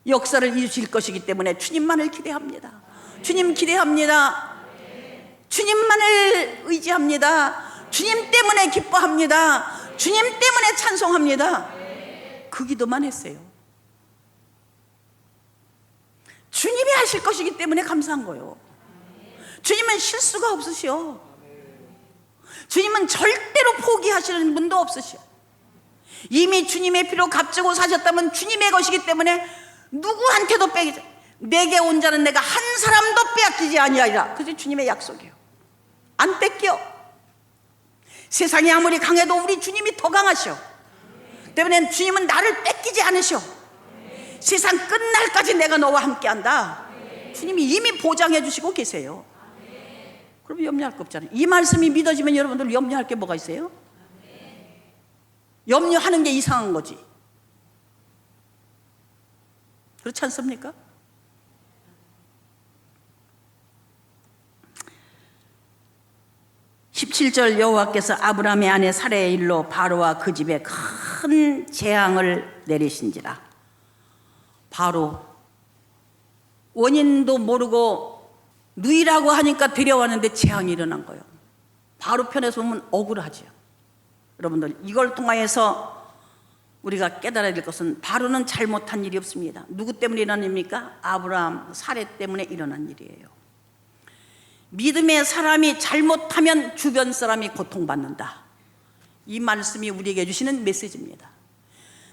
역사를 이루실 것이기 때문에 주님만을 기대합니다. 주님 기대합니다. 주님만을 의지합니다. 주님 때문에 기뻐합니다. 주님 때문에 찬송합니다. 그 기도만 했어요. 주님이 하실 것이기 때문에 감사한 거예요. 주님은 실수가 없으시오. 주님은 절대로 포기하시는 분도 없으시오. 이미 주님의 피로 값주고 사셨다면 주님의 것이기 때문에 누구한테도 빼기지, 내게 온 자는 내가 한 사람도 빼앗기지 아니하리라. 그게 주님의 약속이에요. 안 뺏겨. 세상이 아무리 강해도 우리 주님이 더 강하셔. 때문에 주님은 나를 뺏기지 않으셔. 세상 끝날까지 내가 너와 함께한다. 주님이 이미 보장해 주시고 계세요. 그럼 염려할 거 없잖아요. 이 말씀이 믿어지면 여러분들 염려할 게 뭐가 있어요? 염려하는 게 이상한 거지. 그렇지 않습니까? (17절) 여호와께서 아브라함의 아내 사레의 일로 바로와 그 집에 큰 재앙을 내리신지라. 바로 원인도 모르고 누이라고 하니까 데려왔는데 재앙이 일어난 거예요. 바로 편에서 보면 억울하죠. 여러분들 이걸 통하여서 우리가 깨달아야 될 것은 바로는 잘못한 일이 없습니다. 누구 때문에 일어난 일입니까? 아브라함 사레 때문에 일어난 일이에요. 믿음의 사람이 잘못하면 주변 사람이 고통받는다. 이 말씀이 우리에게 주시는 메시지입니다.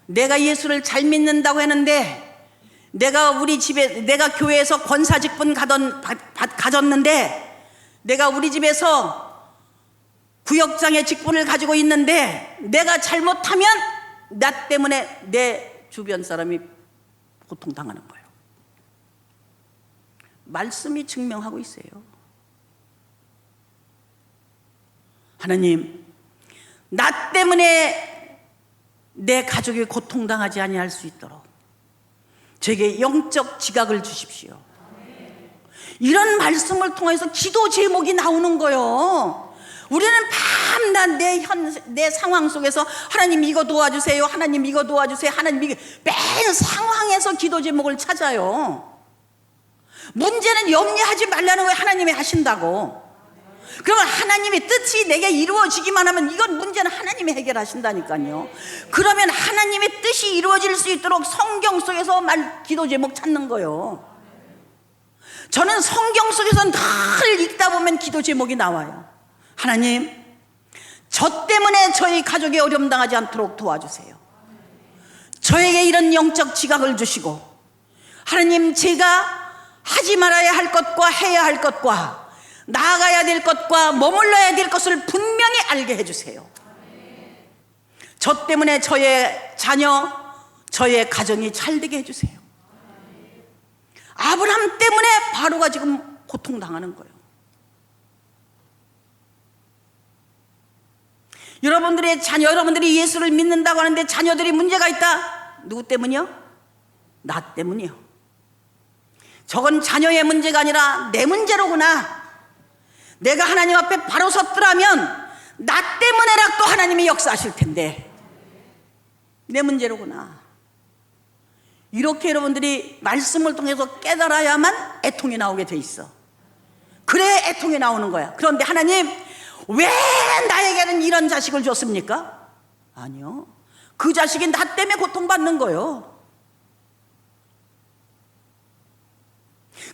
내가 예수를 잘 믿는다고 했는데, 내가 우리 집에, 내가 교회에서 권사직분 가졌는데, 내가 우리 집에서 구역장의 직분을 가지고 있는데, 내가 잘못하면 나 때문에 내 주변 사람이 고통당하는 거예요. 말씀이 증명하고 있어요. 하나님, 나 때문에 내 가족이 고통당하지 아니할 수 있도록 저에게 영적 지각을 주십시오. 이런 말씀을 통해서 기도 제목이 나오는 거예요. 우리는 밤낮 내 상황 속에서 하나님 이거 도와주세요, 하나님 이거 도와주세요, 하나님 이거, 매일 상황에서 기도 제목을 찾아요. 문제는 염려하지 말라는 거예요. 하나님이 하신다고. 그러면 하나님의 뜻이 내게 이루어지기만 하면 이건 문제는 하나님이 해결하신다니까요. 그러면 하나님의 뜻이 이루어질 수 있도록 성경 속에서 기도 제목 찾는 거예요. 저는 성경 속에서 늘 읽다 보면 기도 제목이 나와요. 하나님, 저 때문에 저희 가족이 어려움 당하지 않도록 도와주세요. 저에게 이런 영적 지각을 주시고, 하나님, 제가 하지 말아야 할 것과 해야 할 것과 나아가야 될 것과 머물러야 될 것을 분명히 알게 해주세요. 저 때문에 저의 자녀, 저의 가정이 잘되게 해주세요. 아브라함 때문에 바로가 지금 고통당하는 거예요. 여러분들의 자녀, 여러분들이 예수를 믿는다고 하는데 자녀들이 문제가 있다. 누구 때문이요? 나 때문이요. 저건 자녀의 문제가 아니라 내 문제로구나. 내가 하나님 앞에 바로 섰더라면 나 때문에라도 하나님이 역사하실 텐데 내 문제로구나. 이렇게 여러분들이 말씀을 통해서 깨달아야만 애통이 나오게 돼 있어. 그래 애통이 나오는 거야. 그런데 하나님, 왜 나에게는 이런 자식을 줬습니까? 아니요, 그 자식이 나 때문에 고통받는 거예요.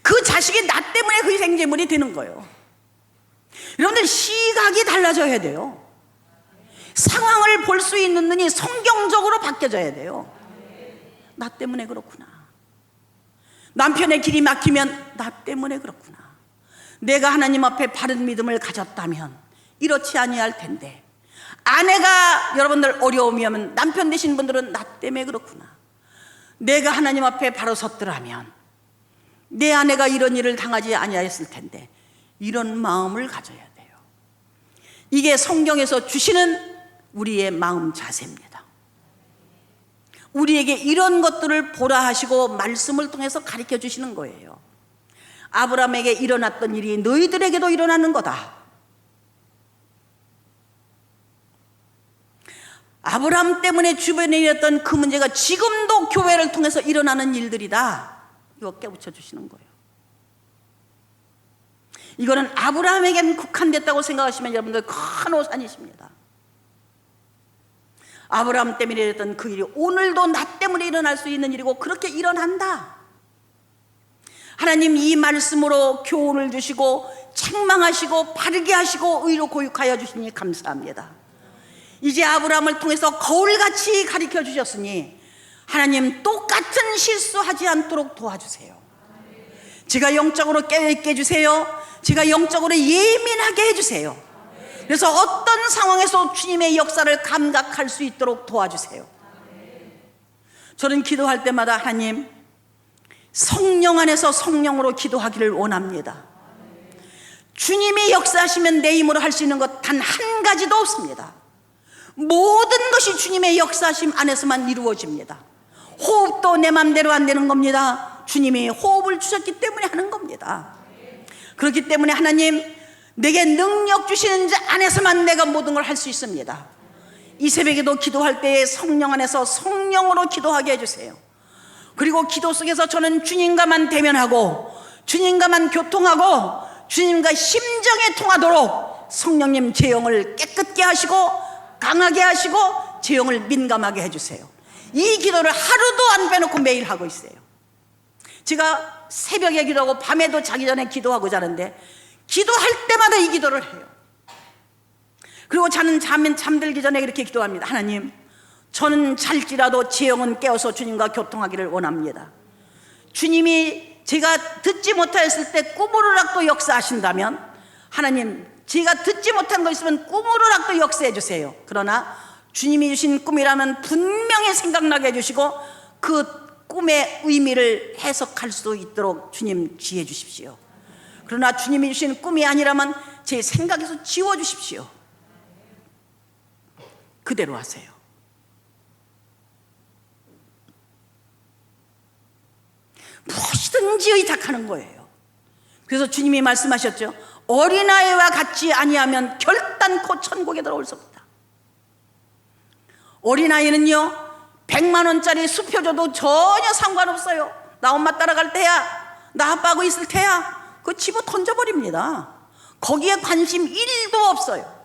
그 자식이 나 때문에 그 생제물이 되는 거예요. 여러분들 시각이 달라져야 돼요. 상황을 볼 수 있는 눈이 성경적으로 바뀌어져야 돼요. 나 때문에 그렇구나. 남편의 길이 막히면 나 때문에 그렇구나. 내가 하나님 앞에 바른 믿음을 가졌다면 이렇지 아니할 텐데, 아내가 여러분들 어려움이면 남편 되신 분들은 나 때문에 그렇구나. 내가 하나님 앞에 바로 섰더라면 내 아내가 이런 일을 당하지 아니하였을 텐데 이런 마음을 가져야 돼요. 이게 성경에서 주시는 우리의 마음 자세입니다. 우리에게 이런 것들을 보라 하시고 말씀을 통해서 가르쳐 주시는 거예요. 아브라함에게 일어났던 일이 너희들에게도 일어나는 거다. 아브라함 때문에 주변에 일었던 그 문제가 지금도 교회를 통해서 일어나는 일들이다. 이거 깨우쳐 주시는 거예요. 이거는 아브라함에게는 국한됐다고 생각하시면 여러분들 큰 오산이십니다. 아브라함 때문에 일어났던 그 일이 오늘도 나 때문에 일어날 수 있는 일이고 그렇게 일어난다. 하나님 이 말씀으로 교훈을 주시고 책망하시고 바르게 하시고 의로 교육하여 주시니 감사합니다. 이제 아브라함을 통해서 거울같이 가르쳐 주셨으니 하나님 똑같은 실수하지 않도록 도와주세요. 제가 영적으로 깨어있게 해주세요. 제가 영적으로 예민하게 해주세요. 그래서 어떤 상황에서 주님의 역사를 감각할 수 있도록 도와주세요. 저는 기도할 때마다 하나님 성령 안에서 성령으로 기도하기를 원합니다. 주님이 역사하시면 내 힘으로 할 수 있는 것 단 한 가지도 없습니다. 모든 것이 주님의 역사하심 안에서만 이루어집니다. 호흡도 내 맘대로 안 되는 겁니다. 주님이 호흡을 주셨기 때문에 하는 겁니다. 그렇기 때문에 하나님 내게 능력 주시는 자 안에서만 내가 모든 걸 할 수 있습니다. 이 새벽에도 기도할 때에 성령 안에서 성령으로 기도하게 해주세요. 그리고 기도 속에서 저는 주님과만 대면하고 주님과만 교통하고 주님과 심정에 통하도록 성령님 제 영을 깨끗게 하시고 강하게 하시고 제 영을 민감하게 해주세요. 이 기도를 하루도 안 빼놓고 매일 하고 있어요. 제가 새벽에 기도하고 밤에도 자기 전에 기도하고 자는데 기도할 때마다 이 기도를 해요. 그리고 자면 잠들기 전에 이렇게 기도합니다. 하나님 저는 잘지라도 제 영은 깨어서 주님과 교통하기를 원합니다. 주님이 제가 듣지 못하였을 때 꿈으로라도 역사하신다면 하나님 제가 듣지 못한 거 있으면 꿈으로라도 역사해 주세요. 그러나 주님이 주신 꿈이라면 분명히 생각나게 해주시고 그 꿈의 의미를 해석할 수 있도록 주님 지혜 주십시오. 그러나 주님이 주신 꿈이 아니라면 제 생각에서 지워주십시오. 그대로 하세요. 무엇이든지 의탁하는 거예요. 그래서 주님이 말씀하셨죠. 어린아이와 같이 아니하면 결단코 천국에 들어올 수 없다. 어린아이는요 100만 원짜리 수표 줘도 전혀 상관없어요. 나 엄마 따라갈 때야, 나 아빠하고 있을 때야, 그거 집어 던져버립니다. 거기에 관심 1도 없어요.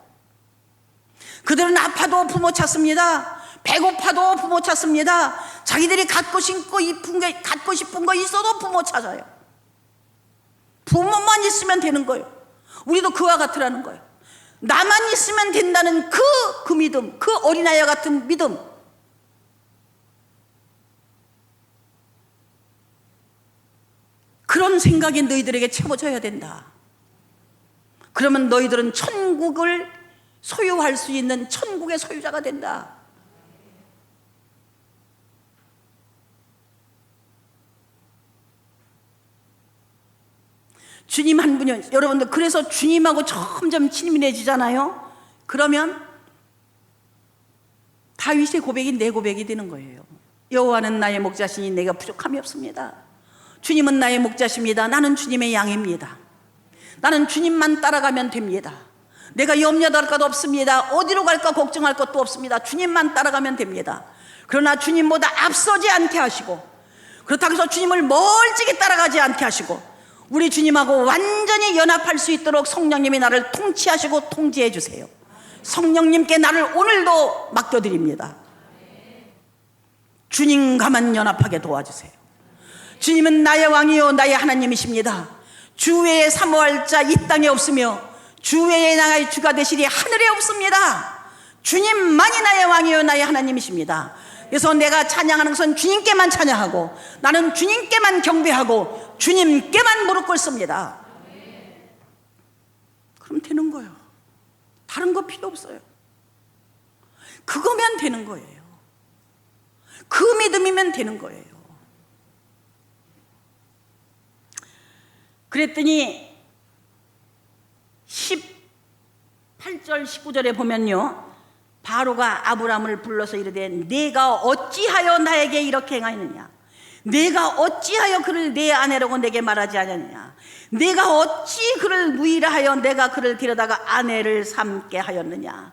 그들은 아파도 부모 찾습니다. 배고파도 부모 찾습니다. 자기들이 갖고 싶은 거 있어도 부모 찾아요. 부모만 있으면 되는 거예요. 우리도 그와 같으라는 거예요. 나만 있으면 된다는 그 믿음, 그 어린아이와 같은 믿음. 그런 생각이 너희들에게 채워져야 된다. 그러면 너희들은 천국을 소유할 수 있는 천국의 소유자가 된다. 주님 한 분이, 여러분들 그래서 주님하고 점점 친밀해지잖아요. 그러면 다윗의 고백이 내 고백이 되는 거예요. 여호와는 나의 목자시니 내가 부족함이 없습니다. 주님은 나의 목자십니다. 나는 주님의 양입니다. 나는 주님만 따라가면 됩니다. 내가 염려할 것도 없습니다. 어디로 갈까 걱정할 것도 없습니다. 주님만 따라가면 됩니다. 그러나 주님보다 앞서지 않게 하시고, 그렇다고 해서 주님을 멀찍이 따라가지 않게 하시고, 우리 주님하고 완전히 연합할 수 있도록 성령님이 나를 통치하시고 통제해 주세요. 성령님께 나를 오늘도 맡겨드립니다. 주님과만 연합하게 도와주세요. 주님은 나의 왕이요 나의 하나님이십니다. 주 외에 사모할 자 이 땅에 없으며 주 외에 나의 주가 되시리 하늘에 없습니다. 주님만이 나의 왕이요 나의 하나님이십니다. 그래서 내가 찬양하는 것은 주님께만 찬양하고 나는 주님께만 경배하고 주님께만 무릎 꿇습니다. 그럼 되는 거예요. 다른 거 필요 없어요. 그거면 되는 거예요. 그 믿음이면 되는 거예요. 그랬더니 18절 19절에 보면요, 바로가 아브라함을 불러서 이르되 내가 어찌하여 나에게 이렇게 행하였느냐, 내가 어찌하여 그를 내 아내라고 내게 말하지 않았느냐, 내가 어찌 그를 누이라 하여 내가 그를 데려다가 아내를 삼게 하였느냐,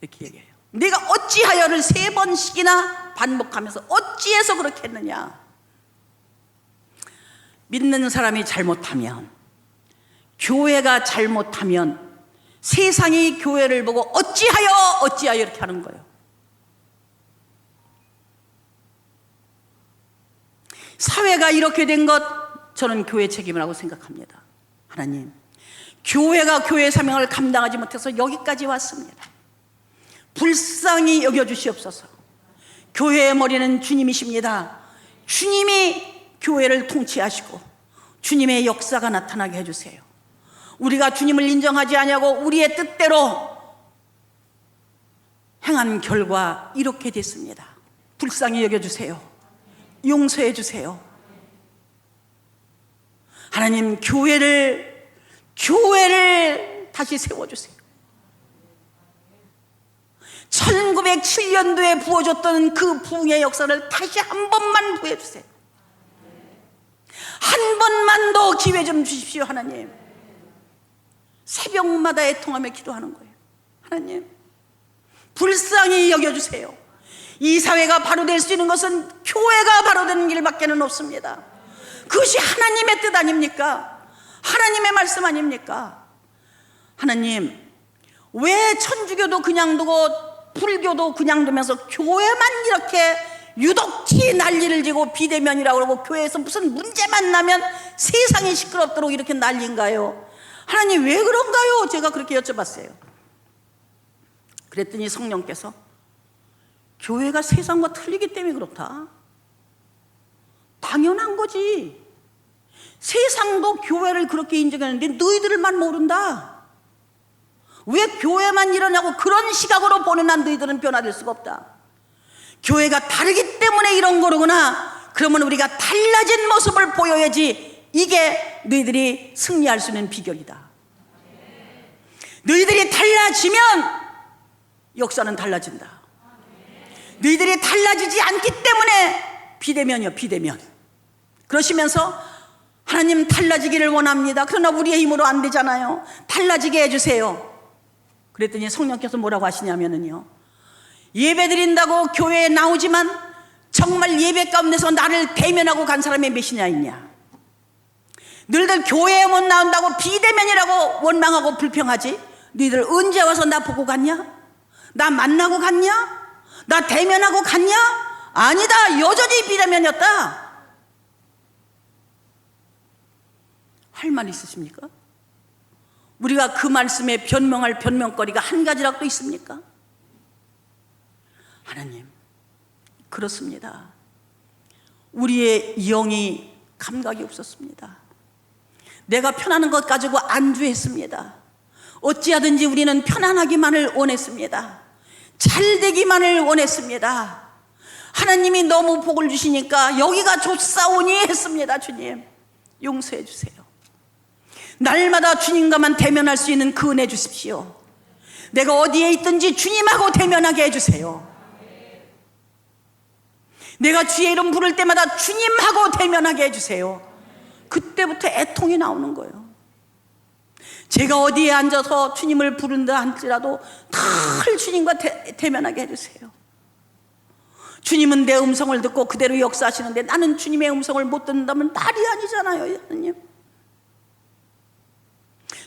이렇게 얘기해요. 내가 어찌하여를 3번씩이나 반복하면서 어찌해서 그렇게 했느냐. 믿는 사람이 잘못하면, 교회가 잘못하면 세상이 교회를 보고 어찌하여 이렇게 하는 거예요. 사회가 이렇게 된 것, 저는 교회 책임이라고 생각합니다. 하나님, 교회가 교회 사명을 감당하지 못해서 여기까지 왔습니다. 불쌍히 여겨주시옵소서. 교회의 머리는 주님이십니다. 주님이 교회를 통치하시고 주님의 역사가 나타나게 해주세요. 우리가 주님을 인정하지 아니하고 우리의 뜻대로 행한 결과 이렇게 됐습니다. 불쌍히 여겨주세요. 용서해 주세요. 하나님, 교회를 다시 세워주세요. 1907년도에 부어줬던 그 부흥의 역사를 다시 한 번만 부어주세요. 한 번만 더 기회 좀 주십시오. 하나님, 새벽마다 애통하며 기도하는 거예요. 하나님, 불쌍히 여겨주세요. 이 사회가 바로 될 수 있는 것은 교회가 바로 되는 길밖에는 없습니다. 그것이 하나님의 뜻 아닙니까? 하나님의 말씀 아닙니까? 하나님, 왜 천주교도 그냥 두고 불교도 그냥 두면서 교회만 이렇게 유독히 난리를 지고 비대면이라고 그러고 교회에서 무슨 문제만 나면 세상이 시끄럽도록 이렇게 난리인가요? 하나님, 왜 그런가요? 제가 그렇게 여쭤봤어요. 그랬더니 성령께서 교회가 세상과 틀리기 때문에 그렇다. 당연한 거지. 세상도 교회를 그렇게 인정하는데 너희들만 모른다. 왜 교회만 일어나고 그런 시각으로 보는 한 너희들은 변화될 수가 없다. 교회가 다르기 때문에 이런 거로구나. 그러면 우리가 달라진 모습을 보여야지. 이게 너희들이 승리할 수 있는 비결이다. 너희들이 달라지면 역사는 달라진다. 너희들이 달라지지 않기 때문에 비대면이요, 비대면. 그러시면서 하나님, 달라지기를 원합니다. 그러나 우리의 힘으로 안 되잖아요. 달라지게 해주세요. 그랬더니 성령께서 뭐라고 하시냐면요, 예배 드린다고 교회에 나오지만 정말 예배 가운데서 나를 대면하고 간 사람이 몇이냐 있냐. 너희들 교회에 못 나온다고 비대면이라고 원망하고 불평하지. 너희들 언제 와서 나 보고 갔냐? 나 만나고 갔냐? 나 대면하고 갔냐? 아니다. 여전히 비대면이었다. 할 말 있으십니까? 우리가 그 말씀에 변명할 변명거리가 한 가지라도 있습니까? 하나님, 그렇습니다. 우리의 영이 감각이 없었습니다. 내가 편안한 것 가지고 안주했습니다. 어찌하든지 우리는 편안하기만을 원했습니다. 잘 되기만을 원했습니다. 하나님이 너무 복을 주시니까 여기가 좋사오니 했습니다. 주님, 용서해 주세요. 날마다 주님과만 대면할 수 있는 그 은혜 주십시오. 내가 어디에 있든지 주님하고 대면하게 해주세요. 내가 주의 이름 부를 때마다 주님하고 대면하게 해주세요. 그때부터 애통이 나오는 거예요. 제가 어디에 앉아서 주님을 부른다 할지라도 늘 주님과 대면하게 해주세요. 주님은 내 음성을 듣고 그대로 역사하시는데 나는 주님의 음성을 못 듣는다면 말이 아니잖아요. 하나님,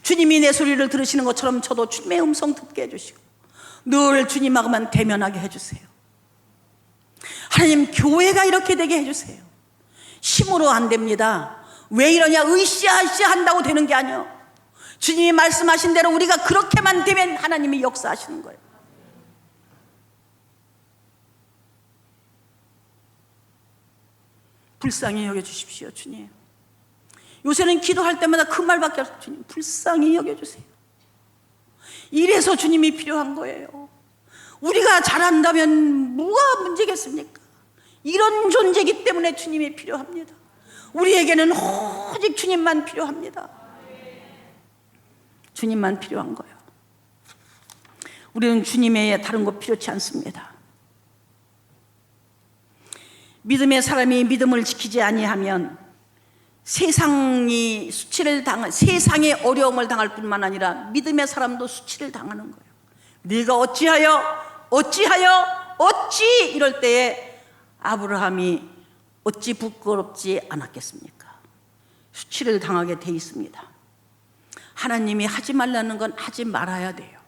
주님이 내 소리를 들으시는 것처럼 저도 주님의 음성 듣게 해주시고 늘 주님하고만 대면하게 해주세요. 하나님, 교회가 이렇게 되게 해주세요. 힘으로 안 됩니다. 왜 이러냐, 으쌰으쌰 한다고 되는 게 아니에요. 주님이 말씀하신 대로 우리가 그렇게만 되면 하나님이 역사하시는 거예요. 불쌍히 여겨주십시오. 주님, 요새는 기도할 때마다 그 말밖에 없어요. 주님, 불쌍히 여겨주세요. 이래서 주님이 필요한 거예요. 우리가 잘한다면 뭐가 문제겠습니까? 이런 존재이기 때문에 주님이 필요합니다. 우리에게는 오직 주님만 필요합니다. 주님만 필요한 거예요. 우리는 주님 외에 다른 것 필요치 않습니다. 믿음의 사람이 믿음을 지키지 아니하면 세상의 어려움을 당할 뿐만 아니라 믿음의 사람도 수치를 당하는 거예요. 네가 어찌 이럴 때에 아브라함이 어찌 부끄럽지 않았겠습니까? 수치를 당하게 돼 있습니다. 하나님이 하지 말라는 건 하지 말아야 돼요.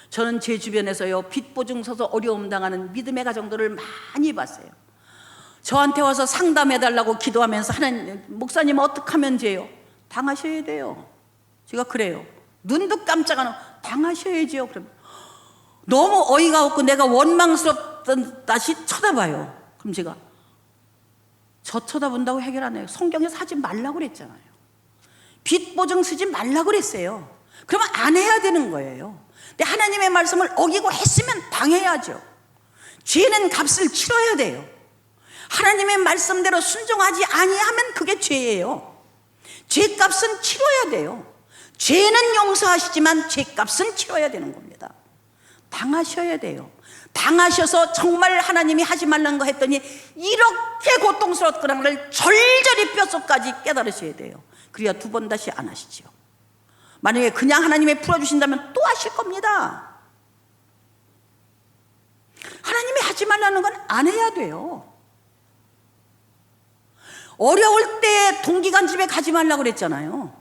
저는 제 주변에서요, 빚 보증 서서 어려움 당하는 믿음의 가정들을 많이 봤어요. 저한테 와서 상담해달라고 기도하면서 하나님, 목사님 어떻게 하면 돼요? 당하셔야 돼요. 제가 그래요. 눈도 깜짝 안 하고 당하셔야죠. 그럼 너무 어이가 없고 내가 원망스럽던 다시 쳐다봐요. 그럼 제가 저 쳐다본다고 해결 안 해요. 성경에서 하지 말라고 그랬잖아요. 빚 보증 쓰지 말라고 그랬어요. 그러면 안 해야 되는 거예요. 근데 하나님의 말씀을 어기고 했으면 당해야죠. 죄는 값을 치러야 돼요. 하나님의 말씀대로 순종하지 아니하면 그게 죄예요. 죄값은 치러야 돼요. 죄는 용서하시지만 죄값은 치러야 되는 겁니다. 당하셔야 돼요. 당하셔서 정말 하나님이 하지 말라는 거 했더니 이렇게 고통스럽다는 걸 절절히 뼛속까지 깨달으셔야 돼요. 그래야 두 번 다시 안 하시죠. 만약에 그냥 하나님이 풀어주신다면 또 하실 겁니다. 하나님이 하지 말라는 건 안 해야 돼요. 어려울 때 동기간 집에 가지 말라고 그랬잖아요.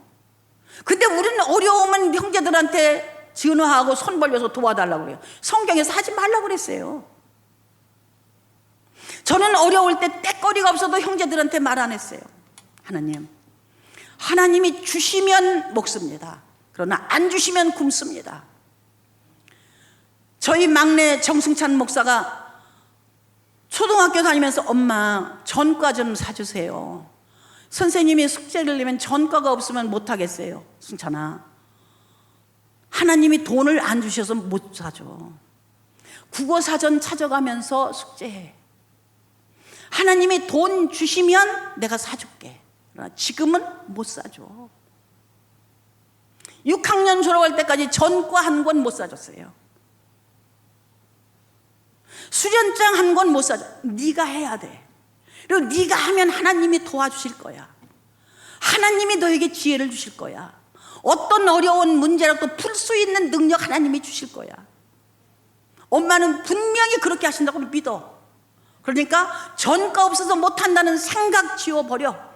근데 우리는 어려우면 형제들한테 전화하고 손 벌려서 도와달라고 그래요. 성경에서 하지 말라고 그랬어요. 저는 어려울 때 떼거리가 없어도 형제들한테 말 안 했어요. 하나님이 주시면 먹습니다. 그러나 안 주시면 굶습니다. 저희 막내 정승찬 목사가 초등학교 다니면서 엄마 전과 좀 사주세요. 선생님이 숙제를 내면 전과가 없으면 못하겠어요. 승찬아, 하나님이 돈을 안 주셔서 못 사줘. 국어사전 찾아가면서 숙제해. 하나님이 돈 주시면 내가 사줄게. 그러나 지금은 못 사줘. 6학년 졸업할 때까지 전과 한 권 못 사줬어요. 수련장 한 권 못 사줘. 네가 해야 돼. 그리고 네가 하면 하나님이 도와주실 거야. 하나님이 너에게 지혜를 주실 거야. 어떤 어려운 문제라도 풀 수 있는 능력 하나님이 주실 거야. 엄마는 분명히 그렇게 하신다고 믿어. 그러니까 전과 없어서 못한다는 생각 지워버려.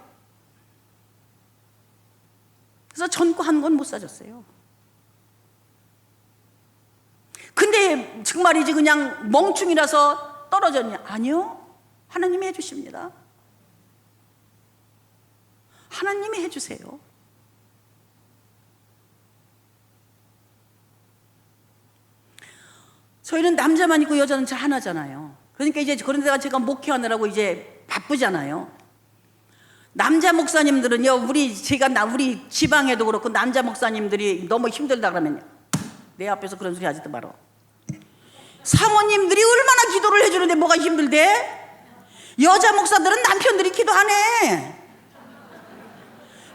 그래서 전과 한 권 못 사줬어요. 근데 정말이지 그냥 멍충이라서 떨어졌냐? 아니요. 하나님이 해주십니다. 하나님이 해주세요. 저희는 남자만 있고 여자는 잘 하나잖아요. 그러니까 이제 그런 데가 제가 목회하느라고 이제 바쁘잖아요. 남자 목사님들은요, 우리 지방에도 그렇고 남자 목사님들이 너무 힘들다 그러면요, 내 앞에서 그런 소리 하지도 말어. 사모님들이 얼마나 기도를 해주는데 뭐가 힘들대? 여자 목사들은 남편들이 기도 안 해.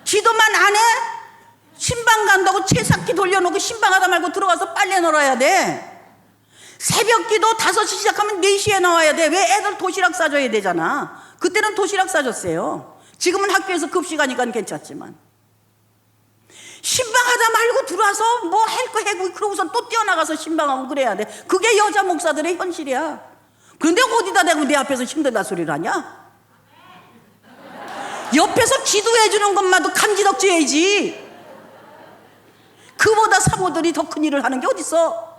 기도만 안 해? 신방 간다고 채삭기 돌려놓고 신방하다 말고 들어가서 빨래 널어야 돼. 새벽 기도 5시 시작하면 4시에 나와야 돼. 왜? 애들 도시락 싸줘야 되잖아. 그때는 도시락 싸줬어요. 지금은 학교에서 급식하니까 괜찮지만. 신방하다 말고 들어와서 뭐 할 거 해고 그러고서 또 뛰어나가서 신방하고 그래야 돼. 그게 여자 목사들의 현실이야. 그런데 어디다 대고 내 앞에서 힘들다 소리를 하냐? 옆에서 기도해 주는 것만도 간지덕져야지. 그보다 사모들이 더 큰 일을 하는 게 어딨어?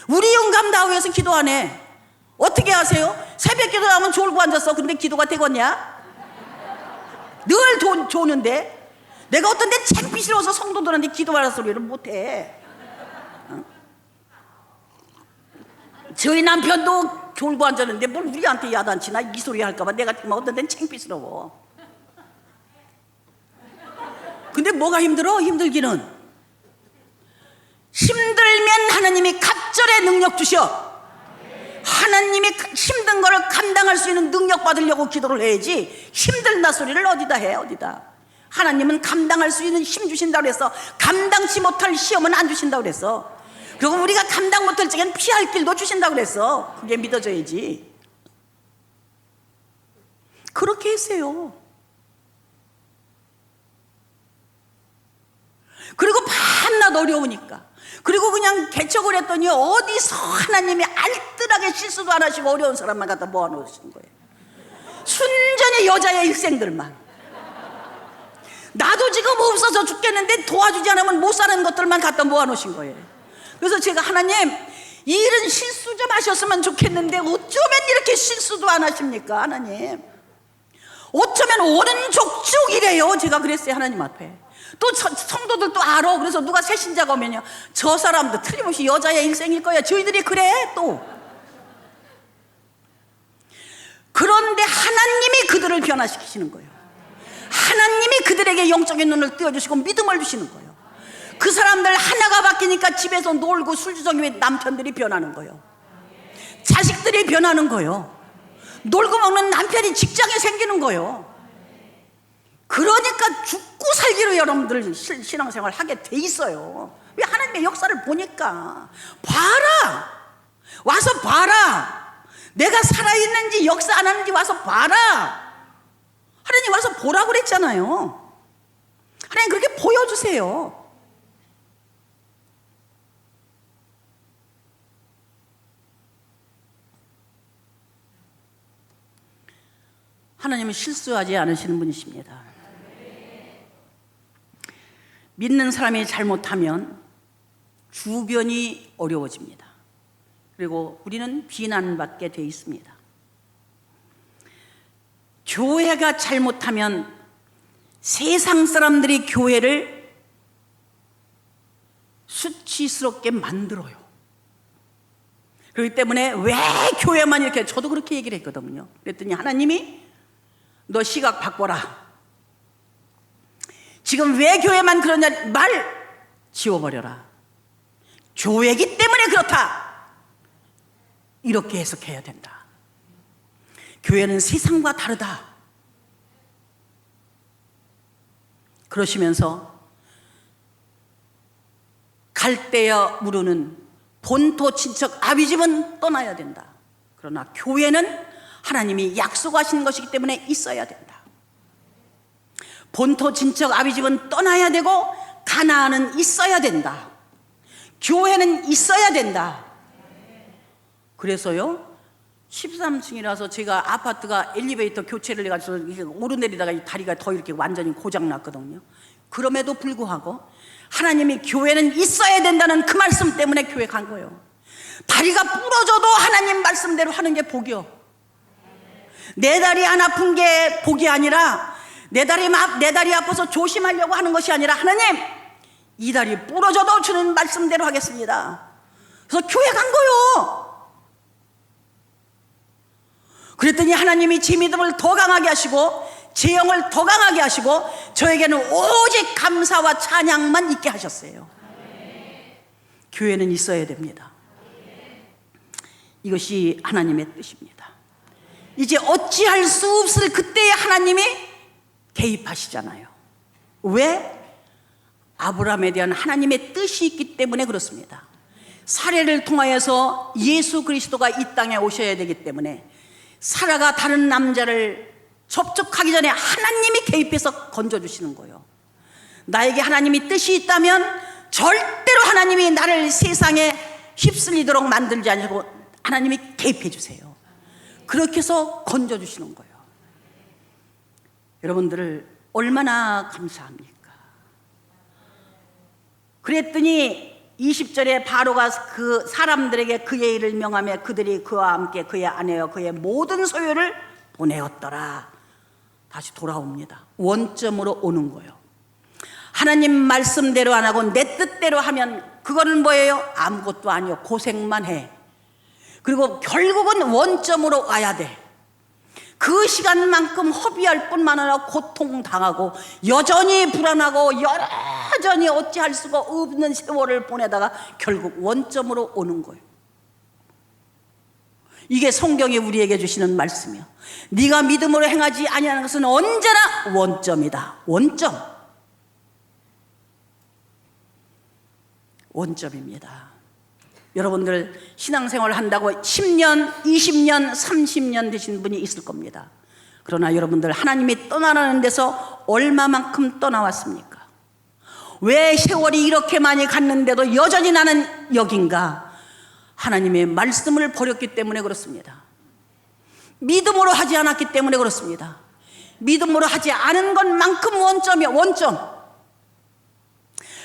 우리 영감다우에서 기도 안 해. 어떻게 하세요? 새벽 기도 하면 졸고 앉았어. 근데 기도가 되겠냐? 늘 조는데 내가 어떤 데 창피스러워서 성도들한테 기도하라 소리를 못해. 어? 저희 남편도 졸고 앉았는데 뭘 우리한테 야단치나 이 소리 할까봐 내가 정말 어떤 데는 창피스러워. 근데 뭐가 힘들어? 힘들기는 힘들면 하나님이 갑절의 능력 주셔. 하나님이 힘든 거를 감당할 수 있는 능력 받으려고 기도를 해야지 힘들다 소리를 어디다 해? 어디다? 하나님은 감당할 수 있는 힘 주신다고 그랬어. 감당치 못할 시험은 안 주신다고 그랬어. 그리고 우리가 감당 못할 적엔 피할 길도 주신다고 그랬어. 그게 믿어져야지. 그렇게 했어요. 그리고 밤낮 어려우니까, 그리고 그냥 개척을 했더니 어디서 하나님이 알뜰하게 실수도 안 하시고 어려운 사람만 갖다 모아놓으신 거예요. 순전히 여자의 일생들만. 나도 지금 없어서 죽겠는데 도와주지 않으면 못 사는 것들만 갖다 모아놓으신 거예요. 그래서 제가 하나님, 이 일은 실수 좀 하셨으면 좋겠는데 어쩌면 이렇게 실수도 안 하십니까 하나님. 어쩌면 오른쪽 쭉 이래요. 제가 그랬어요 하나님 앞에. 또 성도들도 알아. 그래서 누가 새신자가 오면요, 저 사람도 틀림없이 여자의 일생일 거야. 저희들이 그래. 또 그런데 하나님이 그들을 변화시키시는 거예요. 하나님이 그들에게 영적인 눈을 띄워주시고 믿음을 주시는 거예요. 그 사람들 하나가 바뀌니까 집에서 놀고 술주정이 남편들이 변하는 거예요. 자식들이 변하는 거예요. 놀고 먹는 남편이 직장에 생기는 거예요. 그러니까 죽고 살기로 여러분들 신앙생활 하게 돼 있어요. 왜? 하나님의 역사를 보니까. 봐라, 와서 봐라. 내가 살아있는지 역사 안 하는지 와서 봐라. 하나님 와서 보라고 그랬잖아요. 하나님 그렇게 보여주세요. 하나님은 실수하지 않으시는 분이십니다. 믿는 사람이 잘못하면 주변이 어려워집니다. 그리고 우리는 비난받게 돼 있습니다. 교회가 잘못하면 세상 사람들이 교회를 수치스럽게 만들어요. 그렇기 때문에 왜 교회만 이렇게, 저도 그렇게 얘기를 했거든요. 그랬더니 하나님이 너 시각 바꿔라. 지금 왜 교회만 그러냐, 말 지워버려라. 교회이기 때문에 그렇다. 이렇게 해석해야 된다. 교회는 세상과 다르다. 그러시면서 갈대여 무르는 본토 친척 아비집은 떠나야 된다. 그러나 교회는 하나님이 약속하신 것이기 때문에 있어야 된다. 본토 친척 아비집은 떠나야 되고 가나안은 있어야 된다. 교회는 있어야 된다. 그래서요, 13층이라서 제가 아파트가 엘리베이터 교체를 해가지고 오르내리다가 다리가 더 이렇게 완전히 고장났거든요. 그럼에도 불구하고 하나님이 교회는 있어야 된다는 그 말씀 때문에 교회 간 거예요. 다리가 부러져도 하나님 말씀대로 하는 게 복이요. 내 다리 안 아픈 게 복이 아니라 내 다리 아파서 조심하려고 하는 것이 아니라 하나님, 이 다리 부러져도 주는 말씀대로 하겠습니다. 그래서 교회 간 거요. 그랬더니 하나님이 제 믿음을 더 강하게 하시고 제 영을 더 강하게 하시고 저에게는 오직 감사와 찬양만 있게 하셨어요. 교회는 있어야 됩니다. 이것이 하나님의 뜻입니다. 이제 어찌할 수 없을 그때에 하나님이 개입하시잖아요. 왜? 아브라함에 대한 하나님의 뜻이 있기 때문에 그렇습니다. 사례를 통하여서 예수 그리스도가 이 땅에 오셔야 되기 때문에 사라가 다른 남자를 접촉하기 전에 하나님이 개입해서 건져주시는 거예요. 나에게 하나님이 뜻이 있다면 절대로 하나님이 나를 세상에 휩쓸리도록 만들지 않고 하나님이 개입해 주세요. 그렇게 해서 건져주시는 거예요. 여러분들을 얼마나 감사합니까? 그랬더니 20절에 바로가 그 사람들에게 그의 일을 명하며 그들이 그와 함께 그의 아내와 그의 모든 소유를 보내었더라. 다시 돌아옵니다. 원점으로 오는 거예요. 하나님 말씀대로 안 하고 내 뜻대로 하면 그거는 뭐예요? 아무것도 아니요. 고생만 해. 그리고 결국은 원점으로 와야 돼. 그 시간만큼 허비할 뿐만 아니라 고통당하고 여전히 불안하고 여전히 어찌할 수가 없는 세월을 보내다가 결국 원점으로 오는 거예요. 이게 성경이 우리에게 주시는 말씀이요. 네가 믿음으로 행하지 아니하는 것은 언제나 원점이다. 원점입니다. 여러분들 신앙생활을 한다고 10년, 20년, 30년 되신 분이 있을 겁니다. 그러나 여러분들 하나님이 떠나라는 데서 얼마만큼 떠나왔습니까? 왜 세월이 이렇게 많이 갔는데도 여전히 나는 여긴가? 하나님의 말씀을 버렸기 때문에 그렇습니다. 믿음으로 하지 않았기 때문에 그렇습니다. 믿음으로 하지 않은 것만큼 원점이야, 원점.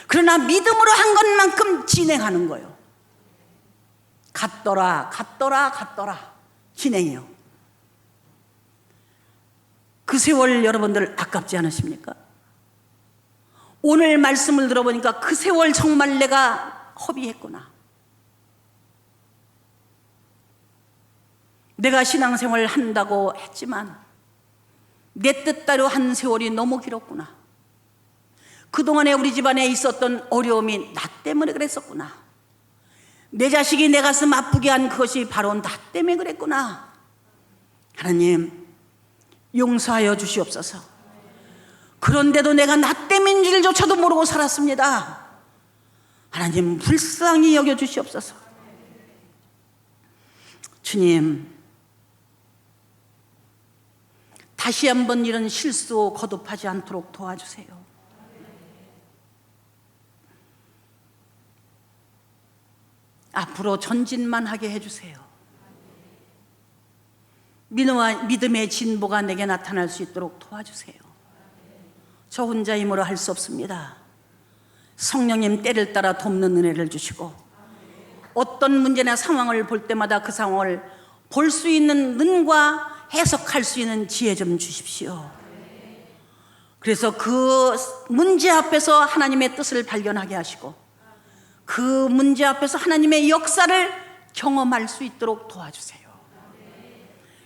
그러나 믿음으로 한 것만큼 진행하는 거예요. 갔더라 진행이요. 그 세월 여러분들 아깝지 않으십니까? 오늘 말씀을 들어보니까 그 세월 정말 내가 허비했구나. 내가 신앙생활을 한다고 했지만 내 뜻대로 한 세월이 너무 길었구나. 그동안에 우리 집안에 있었던 어려움이 나 때문에 그랬었구나. 내 자식이 내 가슴 아프게 한 그것이 바로 나 때문에 그랬구나. 하나님 용서하여 주시옵소서. 그런데도 내가 나 때문인 줄조차도 모르고 살았습니다. 하나님 불쌍히 여겨 주시옵소서. 주님, 다시 한번 이런 실수 거듭하지 않도록 도와주세요. 앞으로 전진만 하게 해주세요. 믿음의 진보가 내게 나타날 수 있도록 도와주세요. 저 혼자 힘으로 할 수 없습니다. 성령님 때를 따라 돕는 은혜를 주시고, 어떤 문제나 상황을 볼 때마다 그 상황을 볼 수 있는 눈과 해석할 수 있는 지혜 좀 주십시오. 그래서 그 문제 앞에서 하나님의 뜻을 발견하게 하시고, 그 문제 앞에서 하나님의 역사를 경험할 수 있도록 도와주세요.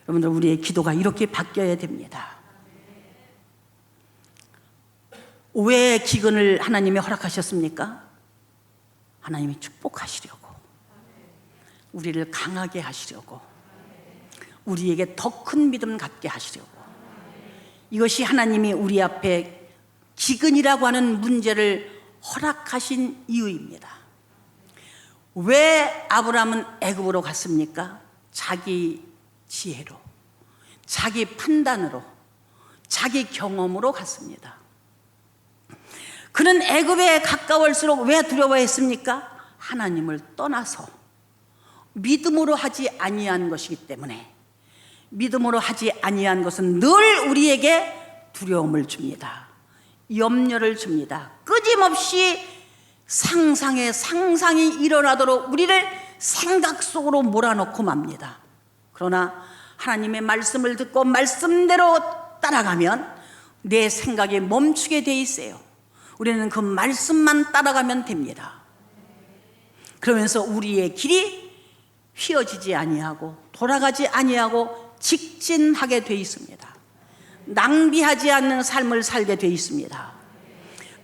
여러분들, 우리의 기도가 이렇게 바뀌어야 됩니다. 왜 기근을 하나님이 허락하셨습니까? 하나님이 축복하시려고, 우리를 강하게 하시려고, 우리에게 더 큰 믿음 갖게 하시려고. 이것이 하나님이 우리 앞에 기근이라고 하는 문제를 허락하신 이유입니다. 왜 아브라함은 애굽으로 갔습니까? 자기 지혜로, 자기 판단으로, 자기 경험으로 갔습니다. 그는 애굽에 가까울수록 왜 두려워했습니까? 하나님을 떠나서 믿음으로 하지 아니한 것이기 때문에. 믿음으로 하지 아니한 것은 늘 우리에게 두려움을 줍니다. 염려를 줍니다. 끊임없이 상상이 일어나도록 우리를 생각 속으로 몰아넣고 맙니다. 그러나 하나님의 말씀을 듣고 말씀대로 따라가면 내 생각이 멈추게 돼 있어요. 우리는 그 말씀만 따라가면 됩니다. 그러면서 우리의 길이 휘어지지 아니하고 돌아가지 아니하고 직진하게 돼 있습니다. 낭비하지 않는 삶을 살게 돼 있습니다.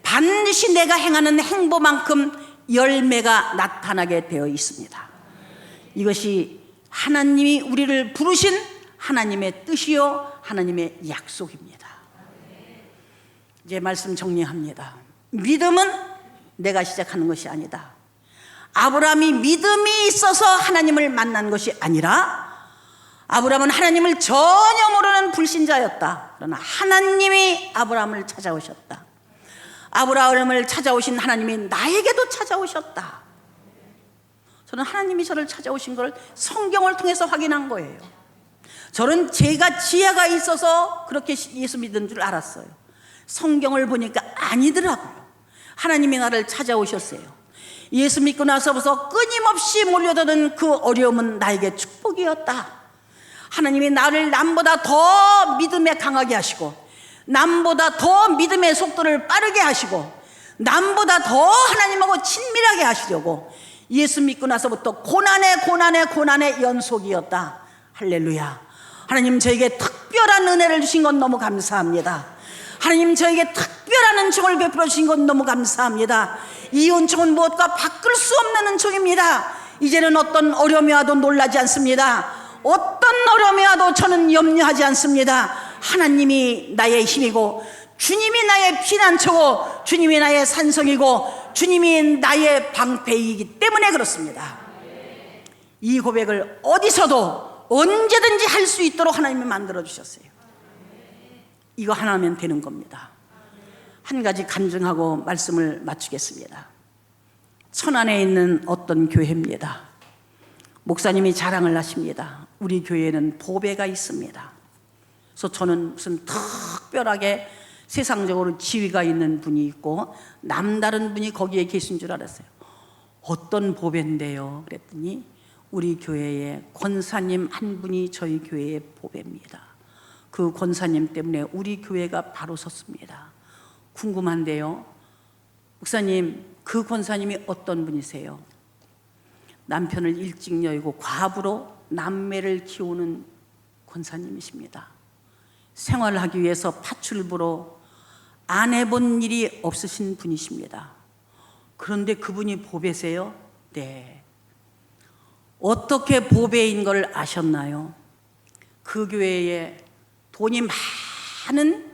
반드시 내가 행하는 행보만큼 열매가 나타나게 되어 있습니다. 이것이 하나님이 우리를 부르신 하나님의 뜻이요 하나님의 약속입니다. 이제 말씀 정리합니다. 믿음은 내가 시작하는 것이 아니다. 아브라함이 믿음이 있어서 하나님을 만난 것이 아니라, 아브라함은 하나님을 전혀 모르는 불신자였다. 그러나 하나님이 아브라함을 찾아오셨다. 아브라함을 찾아오신 하나님이 나에게도 찾아오셨다. 저는 하나님이 저를 찾아오신 걸 성경을 통해서 확인한 거예요. 저는 제가 지혜가 있어서 그렇게 예수 믿은 줄 알았어요. 성경을 보니까 아니더라고요. 하나님이 나를 찾아오셨어요. 예수 믿고 나서부터 끊임없이 몰려드는 그 어려움은 나에게 축복이었다. 하나님이 나를 남보다 더 믿음에 강하게 하시고, 남보다 더 믿음의 속도를 빠르게 하시고, 남보다 더 하나님하고 친밀하게 하시려고 예수 믿고 나서부터 고난의 연속이었다. 할렐루야. 하나님, 저에게 특별한 은혜를 주신 건 너무 감사합니다. 하나님, 저에게 특별한 은총을 베풀어 주신 건 너무 감사합니다. 이 은총은 무엇과 바꿀 수 없는 은총입니다. 이제는 어떤 어려움이 와도 놀라지 않습니다. 어떤 어려움이 와도 저는 염려하지 않습니다. 하나님이 나의 힘이고 주님이 나의 피난처고 주님이 나의 산성이고 주님이 나의 방패이기 때문에 그렇습니다. 이 고백을 어디서도 언제든지 할 수 있도록 하나님이 만들어 주셨어요. 이거 하나면 되는 겁니다. 한 가지 간증하고 말씀을 마치겠습니다. 천안에 있는 어떤 교회입니다. 목사님이 자랑을 하십니다. 우리 교회에는 보배가 있습니다. 그래서 저는 무슨 특별하게 세상적으로 지위가 있는 분이 있고 남다른 분이 거기에 계신 줄 알았어요. 어떤 보배인데요? 그랬더니 우리 교회의 권사님 한 분이 저희 교회의 보배입니다. 그 권사님 때문에 우리 교회가 바로 섰습니다. 궁금한데요, 목사님, 그 권사님이 어떤 분이세요? 남편을 일찍 여의고 과부로 남매를 키우는 권사님이십니다. 생활하기 위해서 파출부로 안 해본 일이 없으신 분이십니다. 그런데 그분이 보배세요? 네. 어떻게 보배인 걸 아셨나요? 그 교회에 돈이 많은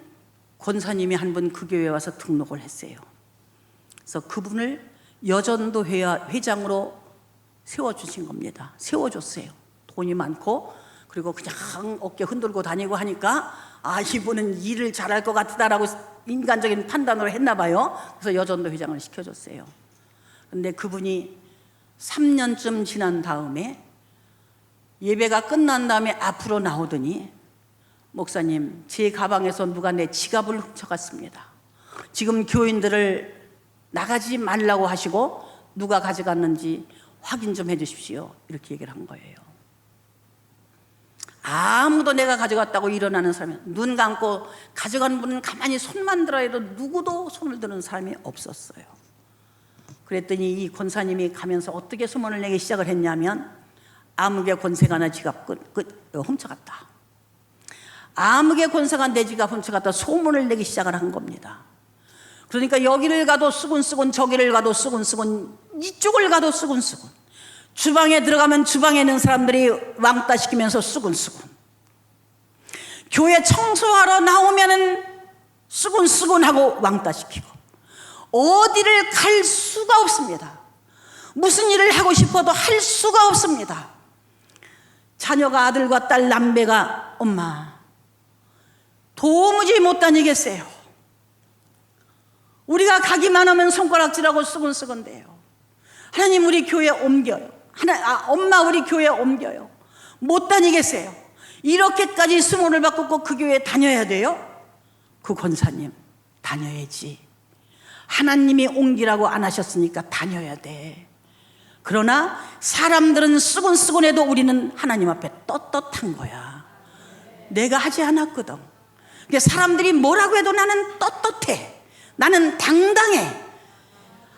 권사님이 한 분 그 교회에 와서 등록을 했어요. 그래서 그분을 여전도 회장으로 세워주신 겁니다. 세워줬어요. 돈이 많고 그리고 그냥 어깨 흔들고 다니고 하니까 이분은 일을 잘할 것 같다라고 인간적인 판단으로 했나 봐요. 그래서 여전도 회장을 시켜줬어요. 그런데 그분이 3년쯤 지난 다음에 예배가 끝난 다음에 앞으로 나오더니 목사님, 제 가방에서 누가 내 지갑을 훔쳐갔습니다. 지금 교인들을 나가지 말라고 하시고 누가 가져갔는지 확인 좀 해주십시오. 이렇게 얘기를 한 거예요. 아무도 내가 가져갔다고 일어나는 사람이, 눈 감고 가져간 분은 가만히 손만 들어 해도 누구도 손을 드는 사람이 없었어요. 그랬더니 이 권사님이 가면서 어떻게 소문을 내기 시작을 했냐면, 아무개 권세가 내 지갑 훔쳐갔다, 아무개 권세가 내 지갑 훔쳐갔다 소문을 내기 시작을 한 겁니다. 그러니까 여기를 가도 쓰곤쓰곤, 저기를 가도 쓰곤쓰곤, 이쪽을 가도 쓰곤쓰곤, 주방에 들어가면 주방에 있는 사람들이 왕따 시키면서 쓰곤쓰곤, 교회 청소하러 나오면은 쓰곤쓰곤하고 왕따 시키고, 어디를 갈 수가 없습니다. 무슨 일을 하고 싶어도 할 수가 없습니다. 자녀가, 아들과 딸 남매가 엄마 도무지 못 다니겠어요. 우리가 가기만 하면 손가락질하고 쓰곤쓰곤대요. 하나님, 우리 교회 옮겨요. 엄마, 우리 교회 옮겨요. 못 다니겠어요. 이렇게까지 수모를 받고 그 교회에 다녀야 돼요? 그 권사님, 다녀야지. 하나님이 옮기라고 안 하셨으니까 다녀야 돼. 그러나 사람들은 쓰곤쓰곤해도 우리는 하나님 앞에 떳떳한 거야. 내가 하지 않았거든. 그러니까 사람들이 뭐라고 해도 나는 떳떳해. 나는 당당해.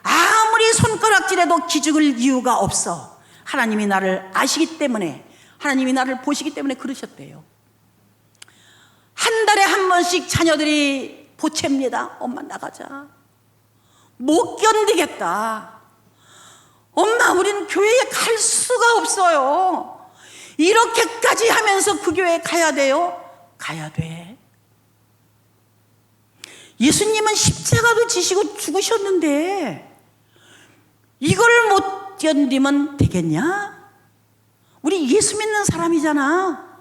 아무리 손가락질해도 기죽을 이유가 없어. 하나님이 나를 아시기 때문에, 하나님이 나를 보시기 때문에 그러셨대요. 한 달에 한 번씩 자녀들이 보채입니다. 엄마 나가자. 못 견디겠다. 엄마, 우린 교회에 갈 수가 없어요. 이렇게까지 하면서 그 교회에 가야 돼요? 가야 돼. 예수님은 십자가도 지시고 죽으셨는데 이걸 못 견디면 되겠냐? 우리 예수 믿는 사람이잖아.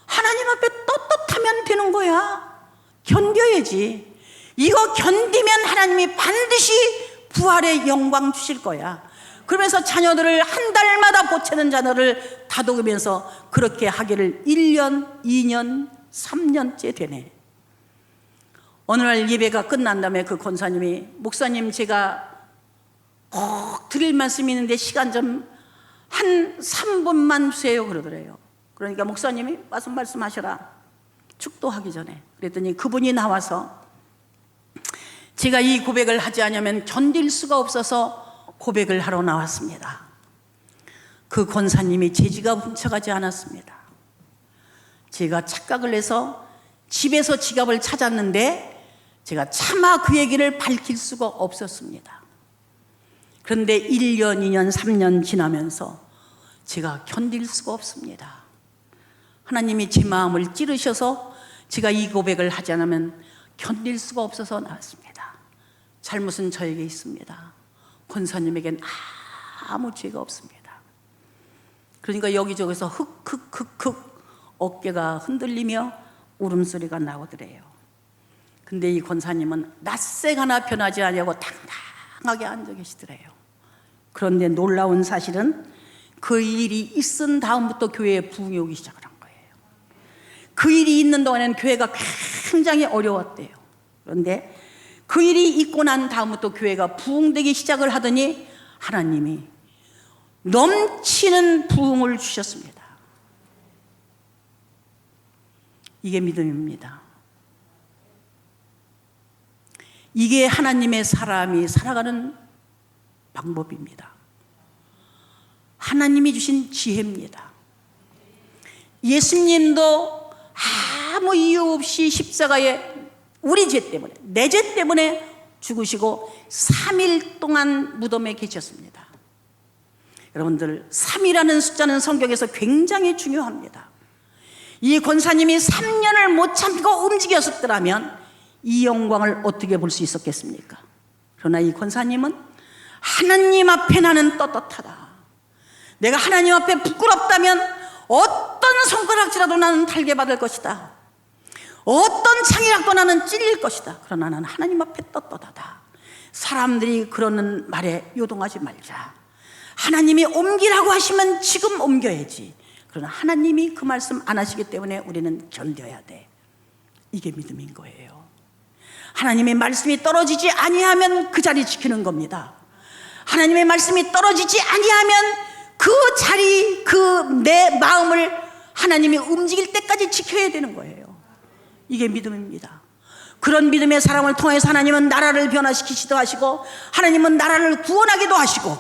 하나님 앞에 떳떳하면 되는 거야. 견뎌야지. 이거 견디면 하나님이 반드시 부활의 영광 주실 거야. 그러면서 자녀들을 한 달마다 보채는 자녀를 다독으면서 그렇게 하기를 1년, 2년, 3년째 되네. 어느 날 예배가 끝난 다음에 그 권사님이, 목사님, 제가 꼭 드릴 말씀이 있는데 시간 좀 한 3분만 주세요 그러더래요. 그러니까 목사님이 말씀하셔라, 축도하기 전에. 그랬더니 그분이 나와서, 제가 이 고백을 하지 않으면 견딜 수가 없어서 고백을 하러 나왔습니다. 그 권사님이 제 지갑 훔쳐가지 않았습니다. 제가 착각을 해서 집에서 지갑을 찾았는데 제가 차마 그 얘기를 밝힐 수가 없었습니다. 그런데 1년, 2년, 3년 지나면서 제가 견딜 수가 없습니다. 하나님이 제 마음을 찌르셔서 제가 이 고백을 하지 않으면 견딜 수가 없어서 나왔습니다. 잘못은 저에게 있습니다. 권사님에겐 아무 죄가 없습니다. 그러니까 여기저기서 흑흑흑흑 어깨가 흔들리며 울음소리가 나오더래요. 근데 이 권사님은 낯색 하나 변하지 않냐고 당당하게 앉아 계시더래요. 그런데 놀라운 사실은 그 일이 있은 다음부터 교회에 부흥이 오기 시작을 한 거예요. 그 일이 있는 동안에는 교회가 굉장히 어려웠대요. 그런데 그 일이 있고 난 다음부터 교회가 부흥되기 시작을 하더니 하나님이 넘치는 부흥을 주셨습니다. 이게 믿음입니다. 이게 하나님의 사람이 살아가는 방법입니다. 하나님이 주신 지혜입니다. 예수님도 아무 이유 없이 십자가에 우리 죄 때문에, 내 죄 때문에 죽으시고 3일 동안 무덤에 계셨습니다. 여러분들, 3이라는 숫자는 성경에서 굉장히 중요합니다. 이 권사님이 3년을 못 참고 움직였었더라면 이 영광을 어떻게 볼 수 있었겠습니까? 그러나 이 권사님은 하나님 앞에 나는 떳떳하다. 내가 하나님 앞에 부끄럽다면 어떤 손가락질라도 나는 달게 받을 것이다. 어떤 창이라도 나는 찔릴 것이다. 그러나 나는 하나님 앞에 떳떳하다. 사람들이 그러는 말에 요동하지 말자. 하나님이 옮기라고 하시면 지금 옮겨야지. 그러나 하나님이 그 말씀 안 하시기 때문에 우리는 견뎌야 돼. 이게 믿음인 거예요. 하나님의 말씀이 떨어지지 아니하면 그 자리 지키는 겁니다. 하나님의 말씀이 떨어지지 아니하면 그 자리, 그 내 마음을 하나님이 움직일 때까지 지켜야 되는 거예요. 이게 믿음입니다. 그런 믿음의 사람을 통해서 하나님은 나라를 변화시키시기도 하시고, 하나님은 나라를 구원하기도 하시고,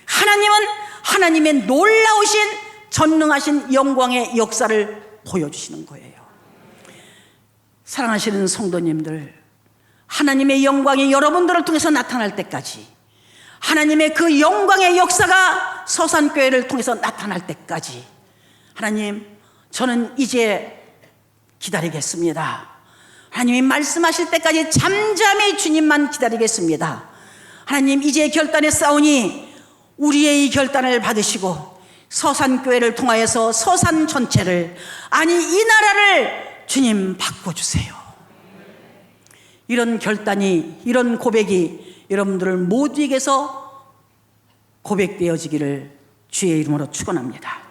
하나님은 하나님의 놀라우신 전능하신 영광의 역사를 보여주시는 거예요. 사랑하시는 성도님들, 하나님의 영광이 여러분들을 통해서 나타날 때까지, 하나님의 그 영광의 역사가 서산교회를 통해서 나타날 때까지, 하나님, 저는 이제 기다리겠습니다. 하나님이 말씀하실 때까지 잠잠히 주님만 기다리겠습니다. 하나님, 이제 결단했사오니 우리의 이 결단을 받으시고 서산교회를 통하여서 서산 전체를, 아니 이 나라를 주님 바꿔주세요. 이런 결단이, 이런 고백이 여러분들 모두에게서 고백되어지기를 주의 이름으로 축원합니다.